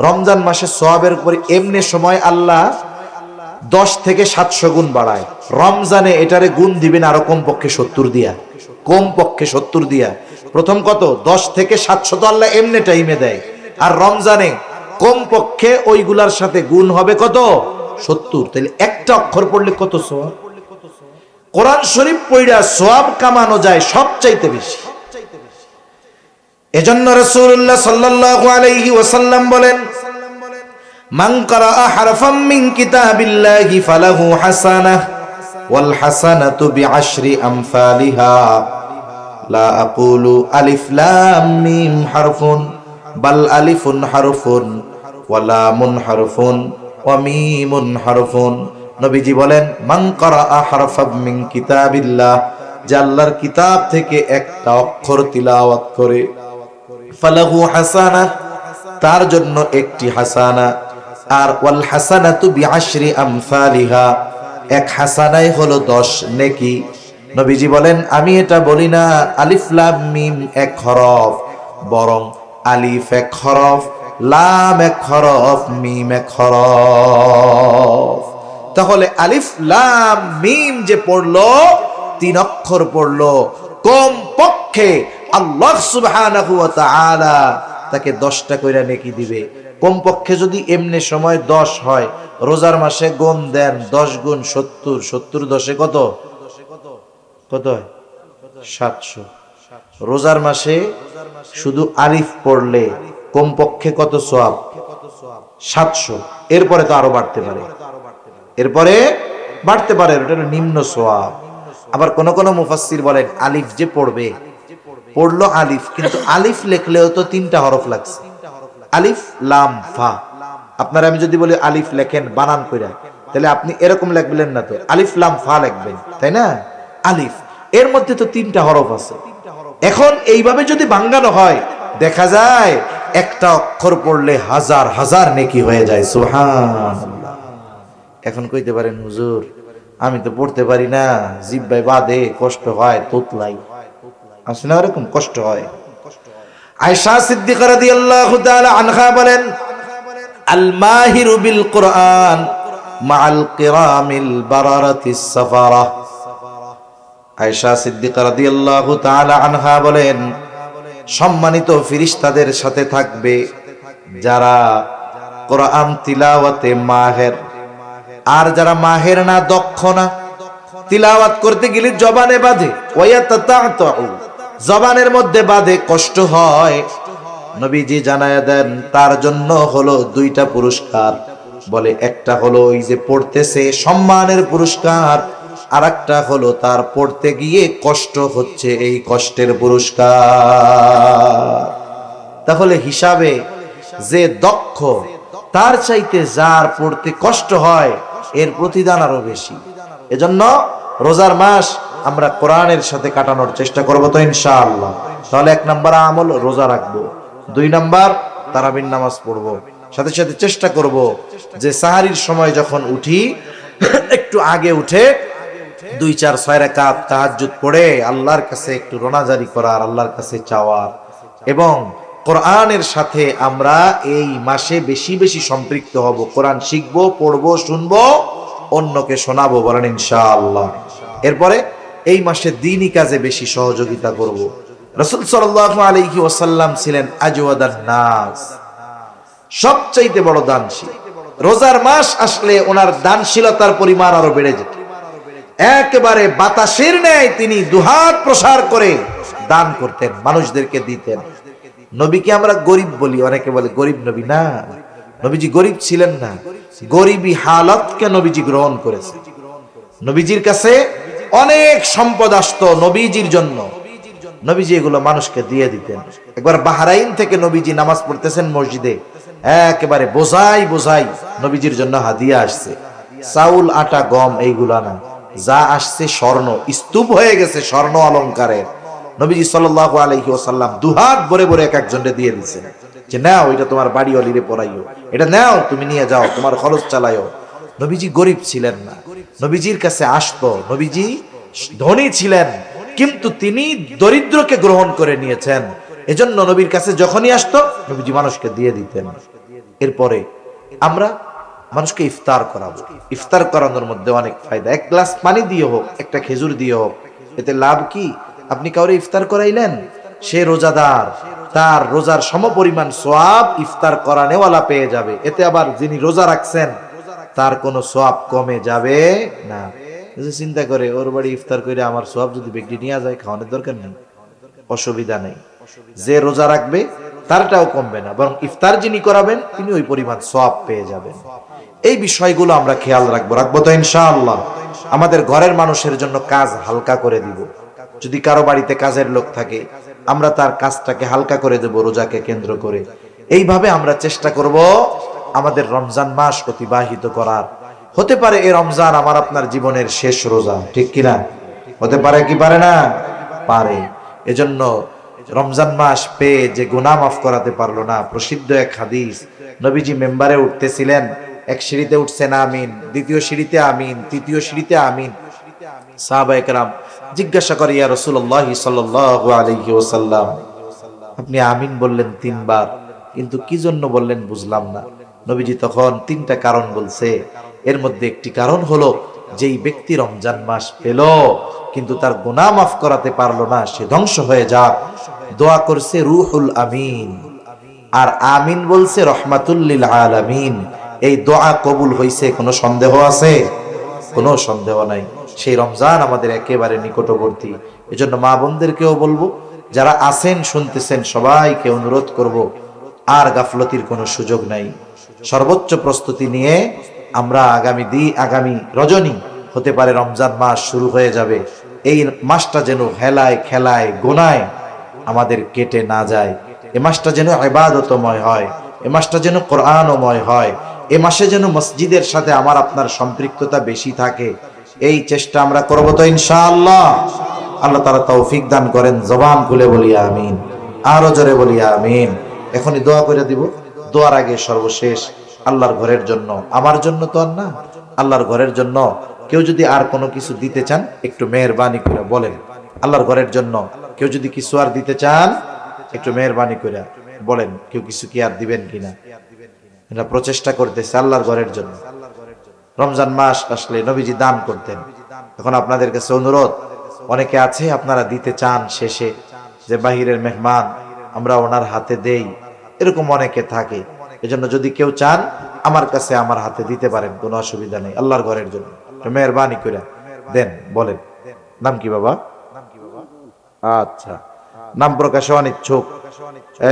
রমজান মাসে সওয়াবের উপর এমনি সময় আল্লাহ 10 থেকে 700 গুণ বাড়ায়। রমজানে এটারে গুণ দিবেন আরো কমপক্ষে 70 দিয়া, কমপক্ষে 70 দিয়া। প্রথম কত? 10 থেকে 700 তো আল্লাহ এমনি টাইমে দেয়, আর রমজানে কমপক্ষে ওইগুলার সাথে গুণ হবে কত? 70। তাহলে একটা অক্ষর পড়লে কত সওয়াব? কোরআন শরীফ পড়া সওয়াব কামানো যায় সবচাইতে বেশি। এজন্য রাসূলুল্লাহ সাল্লাল্লাহু আলাইহি ওয়াসাল্লাম বলেন, মান ক্বারাআ হারফাম মিন কিতাবিল্লাহি ফালাহু হাসানাহ ওয়াল হাসানাতু বিআশরি আমসালিহা লা আকুলু আলিফ লাম মিম হারফুন বাল আলিফুন হারফুন ওয়া লামুন হারফুন ওয়া মিমুন হারফুন। নবীজি বলেন, মান ক্বারাআ হারফাম মিন কিতাবিল্লাহ, যে আল্লাহর কিতাব থেকে একটা অক্ষর তিলাওয়াত করে, ফালাহু হাসানাহ, তার জন্য একটি হাসানা, আর ওয়াল হাসানাতু বিআশরি আমসালিহা, এক হাসানাই হলো 10 নেকি। নবীজি বলেন, আমি এটা বলি না আলিফ লাম মিম এক হরফ, বরং আলিফ এক হরফ, লাম এক হরফ, মিম এক হরফ। তাহলে আলিফ লাম মিম যে পড়লো, 3 অক্ষর পড়লো, কম পক্ষে আল্লাহ সুবহানাহু ওয়া তাআলা তাকে 10টা কইরা নেকি দিবে। কম পক্ষে যদি এমনি সময় 10 হয়, রোজার মাসে গুণ দেন 10 গুণ 70, 70 10 কত কত হয়? 700। রোজার মাসে শুধু আলিফ পড়লে কমপক্ষে কত সওয়াব? 700। এরপরে তো আরো বাড়তে পারে, এরপরে বাড়তে পারে, ওটা হলো নিম্ন সওয়াব। আবার কোন কোন মুফাসসির বলেন আলিফ যে পড়বে, পড়লো আলিফ, কিন্তু আলিফ লেখলেও তো 3টা হরফ লাগছে, আলিফ লাম ফা। আপনারা আমি যদি বলি আলিফ লেখেন বানান কইরা, তাহলে আপনি এরকম লিখবেন না, তো আলিফ লাম ফা লিখবেন, তাই না? আলিফ এর মধ্যে তো 3টা হরফ আছে। এখন এইভাবে যদি ভাঙানো হয়, দেখা যায় একটা অক্ষর পড়লে হাজার হাজার নেকি হয়ে যায়। সুবহানাল্লাহ। এখন কইতে পারেন হুজুর আমি তো পড়তে পারি না, জিহ্বায় বাদে, কষ্ট হয়, তোতলাই আছে না, এরকম কষ্ট হয়। আয়েশা সিদ্দিকা রাদিয়াল্লাহু তাআলা আনহা বলেন, আল মাহিরু বিল কুরআন মাআল কিরামিল বারারাতিস সাফারা। আয়েশা সিদ্দিকা রাদিয়াল্লাহু তাআলা আনহা বলেন, সম্মানিত ফেরেশতাদের সাথে থাকবে যারা কোরআন তিলাওয়াতে মাহের, আর যারা মাহের না, দক্ষ না, তিলাওয়াত করতে গেলে জবানে বাঁধে, ওয়ায়াতাতাউ, জবানের মধ্যে বাঁধে, কষ্ট হয়। নবীজি জানায়া দেন তার জন্য হলো 2টা পুরস্কার। বলে একটা হলো ওই যে পড়তেছে সম্মানের পুরস্কার, আর একটা হলো তার পড়তে গিয়ে কষ্ট হচ্ছে, এই কষ্টের পুরস্কার। তাহলে হিসাবে যে দক্ষ তার চাইতে যার পড়তে কষ্ট হয় এর প্রতিদান আরো বেশি। এজন্য রোজার মাস আমরা কোরআনের সাথে কাটানোর চেষ্টা করব তো ইনশাআল্লাহ। তাহলে 1 নাম্বার আমল রোজা রাখবো, 2 নাম্বার তারাবির নামাজ পড়বো, সাথে সাথে চেষ্টা করব যে সাহারির সময় যখন উঠি একটু আগে উঠে 2-4-6 রাকাত তাহাজ্জুদ পড়ে আল্লাহর কাছে একটু রোনাজারি করার, আল্লাহর কাছে চাওয়ার, এবং কোরআনের সাথে আমরা এই মাসে বেশি বেশি সম্পৃক্ত হব। কোরআন শিখবো, পড়বো, শুনবো, অন্যকে শোনাবো, বলেন ইনশাআল্লাহ। এরপরে এই মাসে দ্বীনি কাজে বেশি সহযোগিতা করব। রাসূল সাল্লাল্লাহু আলাইহি ওয়াসাল্লাম ছিলেন আজওয়াদান নাস, সবচাইতে বড় দানশীল। রোজার মাস আসলে ওনার দানশীলতার পরিমাণ আরো বেড়ে যেত। একেবারে বাতাসের ন্যায় তিনি দুহাত প্রসার করে দান করতেন, মানুষদেরকে দিতেন। নবীকে আমরা গরিব বলি, অনেকে বলে গরিব নবী, না, নবীজি গরিব ছিলেন না, গরিবী হালতকে নবীজি গ্রহণ করেছে। নবীজির কাছে অনেক সম্পদ আসতো নবীজির জন্য, নবীজি এগুলো মানুষকে দিয়ে দিতেন। একবার বাহরাইন থেকে নবীজি নামাজ পড়তেছেন মসজিদে, একেবারে বোঝাই বোঝাই নবীজির জন্য হাদিয়া আসছে, চাউল আটা গম এইগুলা না, যা আসছে স্বর্ণ, স্তূপ হয়ে গেছে স্বর্ণ অলংকারের। নবীজি সাল্লাল্লাহু আলাইহি ওয়াসাল্লাম দুহাত ভরে ভরে এক একজনকে দিয়ে দিয়েছেন যে নাও, এটা তোমার বাড়ি অলিরে পড়াইও, এটা নাও তুমি নিয়ে যাও, তোমার খরচ চালাইও। নবীজি গরিব ছিলেন না, নবীজির কাছে আসতো, নবীজি ধনী ছিলেন, কিন্তু তিনি দরিদ্রকে গ্রহণ করে নিয়েছেন। এজন্য নবীর কাছে যখনই আসতো নবীজি মানুষকে দিয়ে দিতেন। এরপরে আমরা মানুষকে ইফতার করাবো। ইফতার করানোর মধ্যে অনেক ফায়দা। 1 গ্লাস পানি দিয়ে হোক, একটা খেজুর দিয়ে হোক, এতে লাভ কি? আপনি কাউরে ইফতার করাইলেন, সে রোজাদার, তার রোজার সমপরিমাণ সওয়াব ইফতার করানেওয়ালা পেয়ে যাবে। এতে আবার যিনি রোজা রাখছেন তার কোনো সওয়াব কমে যাবে না। চিন্তা করে ওর বাড়ি ইফতার করে আমার সওয়াব যদি ব্যক্তি নিয়ে যায়, খাওয়ানোর দরকার নেই, অসুবিধা নেই। যে রোজা রাখবে তারটাও কমবে না, বরং ইফতার যিনি করাবেন তিনি ওই পরিমাণ সওয়াব পেয়ে যাবেন। এই বিষয়গুলো আমরা খেয়াল রাখবো তো ইনশাআল্লাহ। আমাদের ঘরের মানুষের জন্য কাজ হালকা করে দিব। যদি কারো বাড়িতে কাজের লোক থাকে, আমরা তার কাজটাকে হালকা করে দেব রোজাকে কেন্দ্র করে। এইভাবে আমরা চেষ্টা করব আমাদের রমজান মাস অতিবাহিত করার। হতে পারে এই রমজান আমার আপনার জীবনের শেষ রোজা, ঠিক কিনা? হতে পারে কি পারে না? পারে। এজন্য রমজান মাস পেয়ে যে গুনাহ মাফ করাতে পারলো না, প্রসিদ্ধ এক হাদিস, নবীজি মেম্বারে উঠতেছিলেন, এক সিঁড়িতে উঠছেন আমিন, দ্বিতীয় সিঁড়িতে আমিন, তৃতীয় সিঁড়িতে আমিন। সাহাবায়ে কেরাম জিজ্ঞাসা করে, ইয়া রাসূলুল্লাহ সাল্লাল্লাহু আলাইহি ওয়াসাল্লাম, আপনি আমিন বললেন 3 বার, কিন্তু কি জন্য বললেন বুঝলাম না। নবীজি তখন 3টা কারণ বলছে। এর মধ্যে একটি কারণ হলো, যেই ব্যক্তি রমজান মাস পেল কিন্তু তার গুনাহ মাফ করাতে পারলো না, সে ধ্বংস হয়ে যাক। দোয়া করছে রুহুল আমিন, আর আমিন বলছে রহমাতুল লিল আলামিন। এই দোয়া কবুল হইছে, কোনো সন্দেহ আছে? কোনো সন্দেহ নাই। সেই রমজান আমাদের একেবারে নিকটবর্তী। এজন্য মা বোনদেরকেও বলবো, যারা আছেন শুনতেছেন, সবাইকে অনুরোধ করব, আর গাফলতির কোনো সুযোগ নাই। সর্বোচ্চ প্রস্তুতি নিয়ে আমরা আগামী রজনী হতে পারে রমজান মাস শুরু হয়ে যাবে। এই মাসটা যেন হেলায় খেলায় গোনায় আমাদের কেটে না যায়। এ মাসটা যেন ইবাদতময় হয়, এ মাসটা যেন কোরআনময় হয়, এ মাসে যেন মসজিদের সাথে আমার আপনার সম্পৃক্ততা বেশি থাকে। এই চেষ্টা আমরা করব তো ইনশাআল্লাহ। আল্লাহ তাআলা তৌফিক দান করেন। জবান খুলে বলি আমিন, আরো জোরে বলি আমিন। এখনই দোয়া করে দিব। দোয়ার আগে সর্বশেষ আল্লাহর ঘরের জন্য, আমার জন্য তো আর না, আল্লাহর ঘরের জন্য কেউ যদি আর কোনো কিছু দিতে চান, একটু মেহেরবানি করে বলেন। আল্লাহর ঘরের জন্য কেউ যদি কিছু আর দিতে চান, একটু মেহেরবানি করে বলেন, কেউ কিছু কি আর দিবেন কিনা। এটা প্রচেষ্টা করতেছে আল্লাহর ঘরের জন্য। রমজান মাস আসলে নবীজি দান করতেন। এখন আপনাদের কাছে অনুরোধ, অনেকে আছে আপনারা দিতে চান শেষে, যে বাহিরের মেহমান আমরা ওনার হাতে দেই, এরকম অনেকে থাকে। এজন্য যদি কেউ চান আমার কাছে আমার হাতে দিতে পারেন, কোনো অসুবিধা নেই। আল্লাহর ঘরের জন্য মেহরবানি করে দেন। বলেন, নাম কি বাবা? আচ্ছা, নাম প্রকাশে অনিচ্ছুক।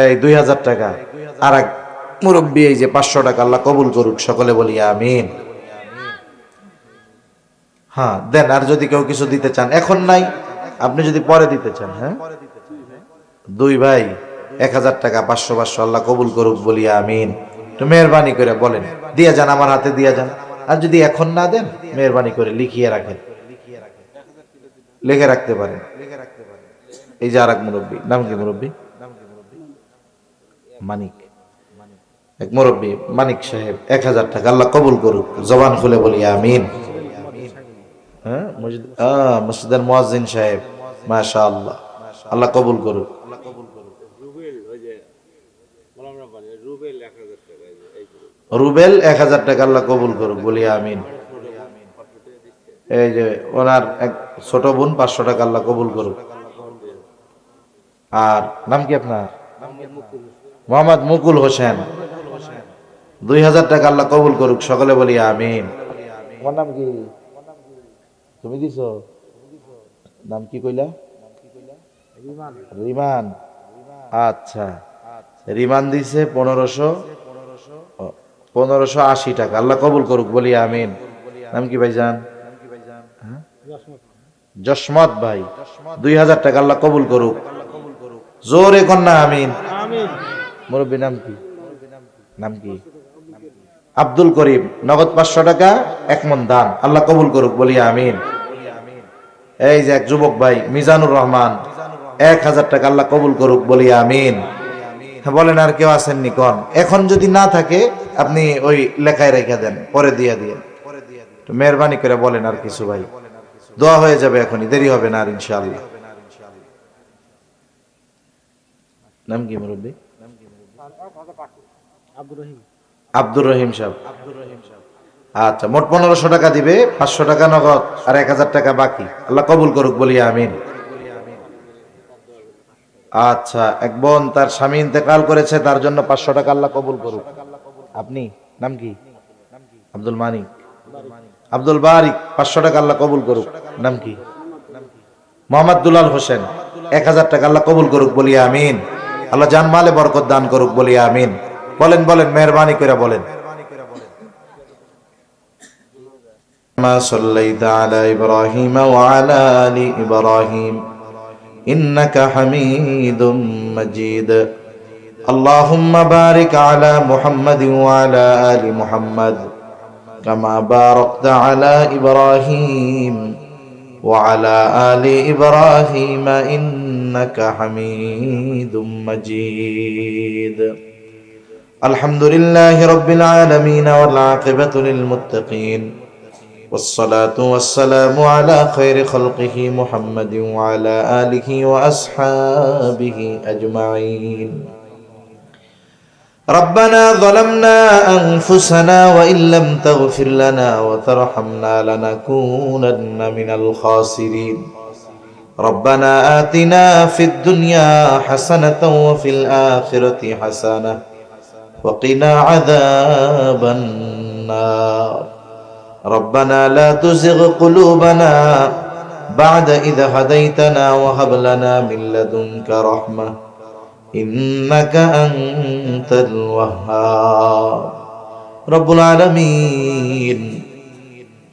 এই 2000 টাকা। আর এক মুরব্বী এই যে 500 টাকা। আল্লাহ কবুল করুক, সকলে বলি আমিন। হ্যাঁ দেন। আর যদি কেউ কিছু দিতে চান, এখন নাই, আপনি যদি পরে দিতে চান। হ্যাঁ, 2 ভাই 1000 টাকা, 500 আল্লাহ কবুল করুক, বলি আমিন। তো মেহরবানি করে বলেন, দিয়া যান, আমার হাতে দিয়া যান। আর যদি এখন না দেন, মেহরবানি করে লিখিয়ে রাখেন, লিখে রাখতে পারেন। এই যে আর এক মুরব্বী, নাম কি মুরব্বী? মানিক। এক মুরব্বী মানিক সাহেব 1000 টাকা, আল্লাহ কবুল করুক। জবান খুলে বলি আমিন। হ্যাঁ, মসজিদের মুয়াজ্জিন সাহেব, মাশাআল্লাহ, আল্লাহ কবুল করুক। রুবেল 1000 টাকা, আল্লাহ কবুল করুক, বলি আমিন। এই যে ওনার এক ছোট বোন 500 টাকা, আল্লাহ কবুল করুক। আর নাম কি আপনার? মোহাম্মদ মুকুল হোসেন, 2000 টাকা, আল্লাহ কবুল করুক, সকলে বলি আমিন। তোমার নাম কি? তুমি দিছো? নাম কি কইলা? রিমান। আচ্ছা, রিমান দিছে 1580 টাকা, আল্লাহ কবুল করুক, বলি আমিন। নাম কি ভাইজান? জসমত ভাই, 2000 টাকা, আল্লাহ কবুল করুক। জোরে কন্যা আমিন। মুরব্বী নাম কি? নাম কি? আব্দুল করিম, নগদ 500 টাকা, 1 মণ দান, আল্লাহ কবুল করুক, বলি আমিন। এই যে এক যুবক ভাই মিজানুর রহমান, 1000 টাকা, আল্লাহ কবুল করুক, বলি আমিন। বলেন, আর কেউ আসেননি কোন? এখন যদি না থাকে আপনি ওই লেখায় রেখে দেন, পরে দিয়ে দিয়েন। মেহরবানি করে বলেন আর কিছু ভাই, দোয়া হয়ে যাবে এখনই, দেরি হবে না আর ইনশাআল্লাহ। নাম কি মুরব্বী? আব্দুর রহিম সাহেব। আচ্ছা, মোট 1500 টাকা দিবে, 500 টাকা নগদ আর 1000 টাকা বাকি, আল্লাহ কবুল করুক, বলি আমিন। আচ্ছা, এক বোন তার স্বামী ইন্তেকাল করেছে, তার জন্য 500 টাকা, আল্লাহ কবুল করুক। আপনি নাম কি? আব্দুল মানিক। আব্দুল বারিক, 500 টাকা, আল্লাহ কবুল করুক। নাম কি? মোহাম্মদ দুলাল হোসেন, 1000 টাকা, আল্লাহ কবুল করুক, বলি আমিন। আল্লাহ জানমালে বরকত দান করুক, বলি আমিন। বলেন বলেন, মেহরবানি করে বলেন। মা সাল্লাইতা আলা ইব্রাহিম ওয়া আলা আলি ইব্রাহিম ইন্নাকা হামিদুম মাজিদ। আল্লাহুম্মা বারিক আলা মুহাম্মাদিন ওয়া আলা আলি মুহাম্মাদ কামা বারাকতা আলা ইব্রাহিম ওয়া আলা আলি ইব্রাহিম ইন্নাকা হামিদুম মাজিদ। الحمد لله رب العالمين والعاقبة للمتقين والصلاة والسلام على خير خلقه محمد وعلى آله وأصحابه أجمعين. ربنا ظلمنا أنفسنا وإن لم تغفر لنا وترحمنا لنكونن من الخاسرين. ربنا آتنا في الدنيا حسنة وفي الآخرة حسنة وقنا عذاب النار. ربنا لا تزغ قلوبنا بعد إذ هديتنا وهب لنا من لدنك رحمة إنك أنت الوهاب. রব্বুল আলামিন,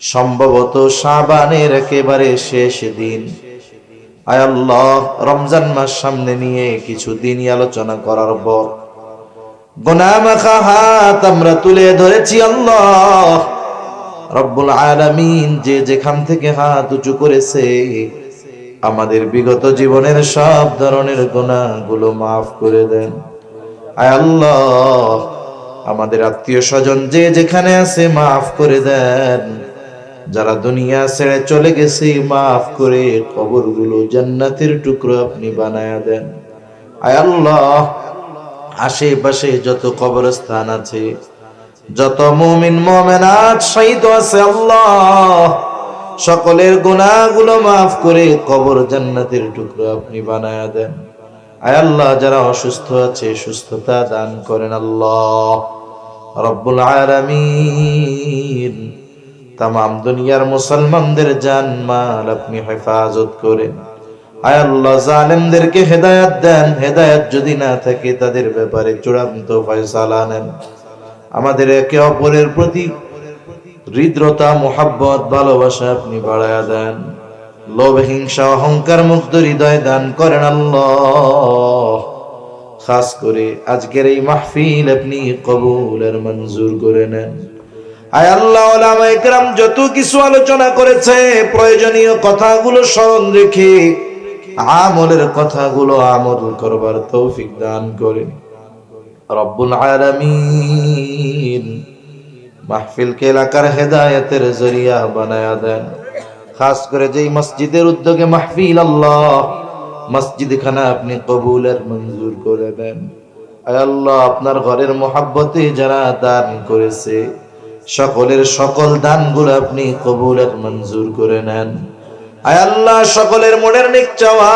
সম্ভবত শাবানের একেবারে শেষ দিন, আয় আল্লাহ, রমজান মাস সামনে নিয়ে কিছু দিনই আলোচনা করার পর গুনাহ মাখা হাত আমরা তুলে ধরেছি। আল্লাহ রব্বুল আলামিন, যে যেখান থেকে হাত উঁচু করেছে আমাদের বিগত জীবনের সব ধরনের গুনাহগুলো মাফ করে দেন। আয় আল্লাহ, আমাদের আত্মীয় স্বজন যে যেখানে আছে মাফ করে দেন। যারা দুনিয়া ছেড়ে চলে গেছে মাফ করে কবরগুলো জান্নাতের টুকরো আপনি বানায়া দেন। আয় আল্লাহ, আশেপাশে যত কবরস্থান আছে, যত মুমিন মুমিনাত শহীদ আছে, আল্লাহ সকলের গুনাহগুলো মাফ করে কবর জান্নাতের টুকরো আপনি বানায়া দেন। আয় আল্লাহ, যারা অসুস্থ আছে সুস্থতা দান করেন। আল্লাহ রব্বুল আলামিন, তামাম দুনিয়ার মুসলমানদের জান মাল আপনি হেফাজত করেন। আয় আল্লাহ, জালেমদেরকে হেদায়েত দেন। হেদায়েত যদি না থাকে তাদের ব্যাপারে চূড়ান্ত ফয়সালা নেন। আমাদের একে অপরের প্রতি হৃদ্রতা, মোহাব্বত, ভালোবাসা আপনি বাড়ায়া দেন। লোভ, হিংসা, অহংকার মুক্ত হৃদয় দান করেন। আল্লাহ খাস করে আজকের এই মাহফিল আপনি কবুল আর মঞ্জুর করে নেন। আয় আল্লাহ, উলামায়ে কেরাম যত কিছু আলোচনা করেছে প্রয়োজনীয় কথাগুলো স্মরণ রেখে আমলের কথাগুলো আমল করবার তৌফিক দান করেন। রব্বুল আলামিন, মাহফিলকে এলাকার হেদায়েতের জরিয়া বানায়া দেন। খাস করে যেই মসজিদের উদ্যোগে মাহফিল, আল্লাহ মসজিদ খানা আপনি কবুল আর মঞ্জুর করে দেন। আয় আল্লাহ, আপনার ঘরের মোহাব্বতে যারা দান করেছে সকলের সকল দানগুলো আপনি কবুল আর মঞ্জুর করে নেন। আয় আল্লাহ, সকলের মনের নেক চাওয়া,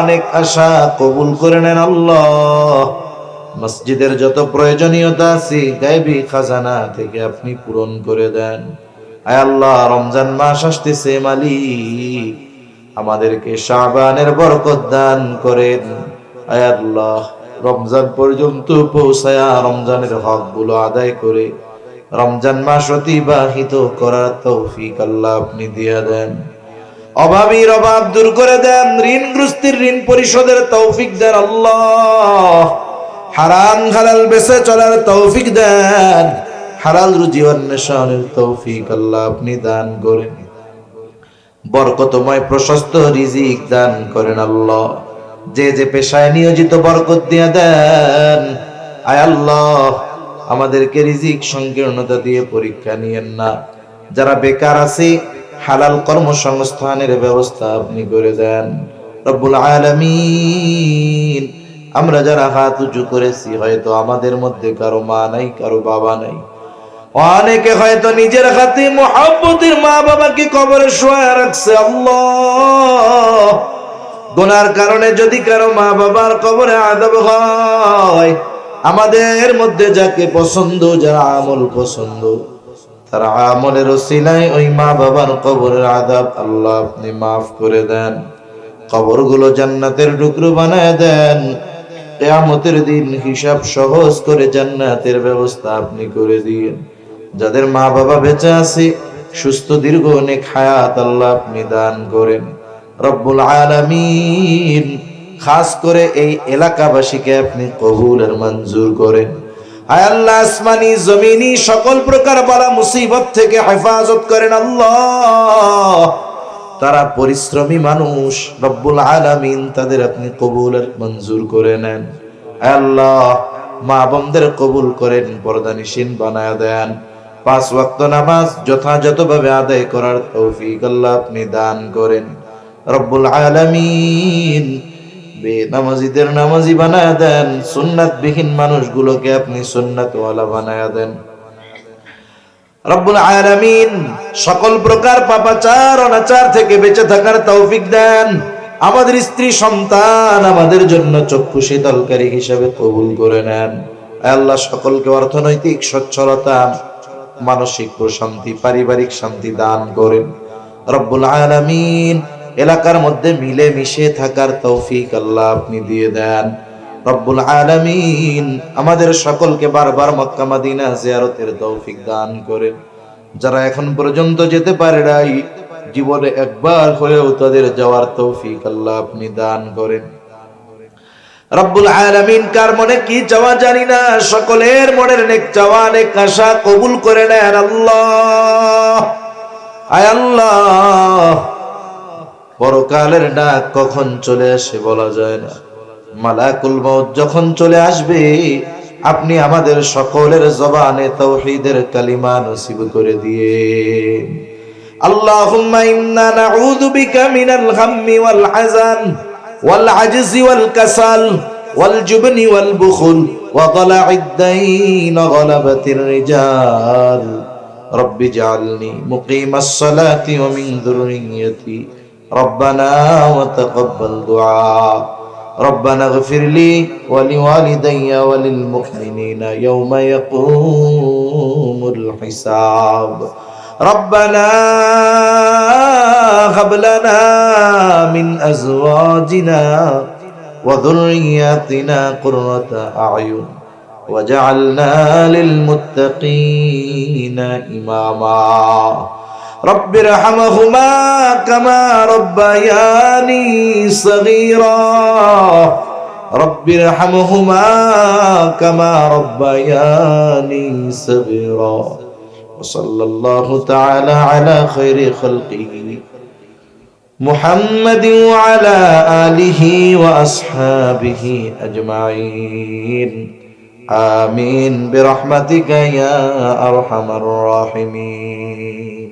নেক আশা কবুল করে নেন। আল্লাহ মসজিদের যত প্রয়োজনীয়তা আছে গায়বী খাজানা থেকে আপনি পূরণ করে দেন। আয় আল্লাহ, রমজান মাস আসতেছে, মালিক আমাদেরকে শাবানের বরকত দান করেন। আয় আল্লাহ, রমজান পর্যন্ত পৌঁছায়া রমজানের হকগুলো আদায় করে রমজান মাস অতিবাহিত করার তৌফিক আল্লাহ আপনি দিয়ে দেন। অভাবীর অভাব দূর করে দেন। ঋণগ্রস্তের ঋণ পরিশোধের তৌফিক দেন। আল্লাহ হারাম হালাল বেঁচে চলার তৌফিক দেন। হালাল রুজি অন্বেষণের তৌফিক আল্লাহ আপনি দান করেন। বরকতময় প্রশস্ত রিজিক দান করেন। আল্লাহ যে যে পেশায় নিয়োজিত বরকত দিয়ে দেন। আয় আল্লাহ, আমাদেরকে রিজিক সংকীর্ণতা দিয়ে পরীক্ষা নিয়েন না। যারা বেকার আছে হালাল কর্মসংস্থানের ব্যবস্থা আপনি করে দেন। রব্বুল আলামিন, আমরা যারা হাত উঁচু করেছি হয়তো আমাদের মধ্যে কারো মা নাই, কারো বাবা নাই। অনেকে হয়তো নিজের হাতে মুহাব্বতের মা বাবাকে কবরে শোয়া রাখছে। আল্লাহ গুনার কারণে যদি কারো মা বাবার কবরে আযাব হয়, আমাদের মধ্যে যাকে পছন্দ, যারা আমল পছন্দ, তারা আমলের ওসিলায় ওই মা বাবার কবরের আযাব আল্লাহ আপনি মাফ করে দেন। কবরগুলো জান্নাতের টুকরো বানায় দেন। কিয়ামতের দিন হিসাব সহজ করে জান্নাতের ব্যবস্থা আপনি করে দিন। যাদের মা বাবা বেঁচে আছে সুস্থ দীর্ঘ অনেক হায়াত আল্লাহ আপনি দান করেন। রব্বুল আলামিন, খাস করে এই এলাকাবাসীকে আপনি কবুল আর মঞ্জুর করেন। আয় আল্লাহ, আসমানি জমিনি সকল প্রকার বালা মুসিবত থেকে হেফাজত করেন। আল্লাহ তারা পরিশ্রমী মানুষ, রব্বুল আলামিন তাদের আপনি কবুল আর মঞ্জুর করে নেন। আয় আল্লাহ, মা বোনদের কবুল করেন, পর্দানিশীন বানায়া দেন। 5 ওয়াক্ত নামাজ যথাযথভাবে আদায় করার তৌফিক আল্লাহ আপনি দান করেন রব্বুল আলামিন। বেনামাজিদের নামাজি বানায় দেন, সুন্নাতবিহীন মানুষগুলোকে আপনি সুন্নাতওয়ালা বানায় দেন রব্বুল আলামিন। সকল প্রকার পাপাচার অনাচার থেকে বেঁচে থাকার তৌফিক দেন। আমাদের স্ত্রী সন্তান আমাদের জন্য চক্ষু শীতলকারী হিসেবে কবুল করে নেন। আল্লাহ সকলকে অর্থনৈতিক সচ্ছলতা, মানসিক প্রশান্তি, পারিবারিক শান্তি দান করেন রব্বুল আলামিন। এলাকার মধ্যে মিলে মিশে থাকার তৌফিক আল্লাহ আপনি দিয়ে দেন রব্বুল আলামিন। আমাদের সকলকে বারবার মক্কা মদিনা জিয়ারতের তৌফিক দান করেন। যারা এখন পর্যন্ত যেতে পারে নাই, জীবনে একবার হলেও তাদের যাওয়ার তৌফিক আল্লাহ আপনি দান করেন রব্বুল আলামিন। কার মনে কি চাওয়া জানি না, সকলের মনের নেক চাওয়া নেক আশা কবুল করে নেন আল্লাহ। আয় আল্লাহ, পরকালের ডাক কখন চলে আসে বলা যায় না। মালাকুল মউত যখন চলে আসবে, আপনি আমাদের সকলের জবানে তাওহীদের কালিমা নসিব করে দিয়ে। আল্লাহুম্মা ইন্না নাউযু বিকা মিনাল গাম্মি ওয়াল হাযান ওয়াল আজজি ওয়াল কাসাল ওয়াল জুবনি ওয়াল বুখল ওয়া গলা'id দাইন ওয়া গলাবাতির রিজাল। রব্বি জাআলনি মুকিমাস সালাতি ওয়া মিন যুররিয়্যতি রব্বানা ওয়া তাকাব্বাল দুআ। ربنا اغفر لي ولوالدي وللمؤمنين يوم يقوم الحساب. ربنا هب لنا من أزواجنا وذرياتنا قرة أعين وجعلنا للمتقين إماما. رب ارحمهما كما ربياني صغيرا. رب ارحمهما كما ربياني صغيرا. وصلى الله تعالى على خير خلقه محمد وعلى آله وأصحابه أجمعين. آمين برحمتك يا أرحم الراحمين.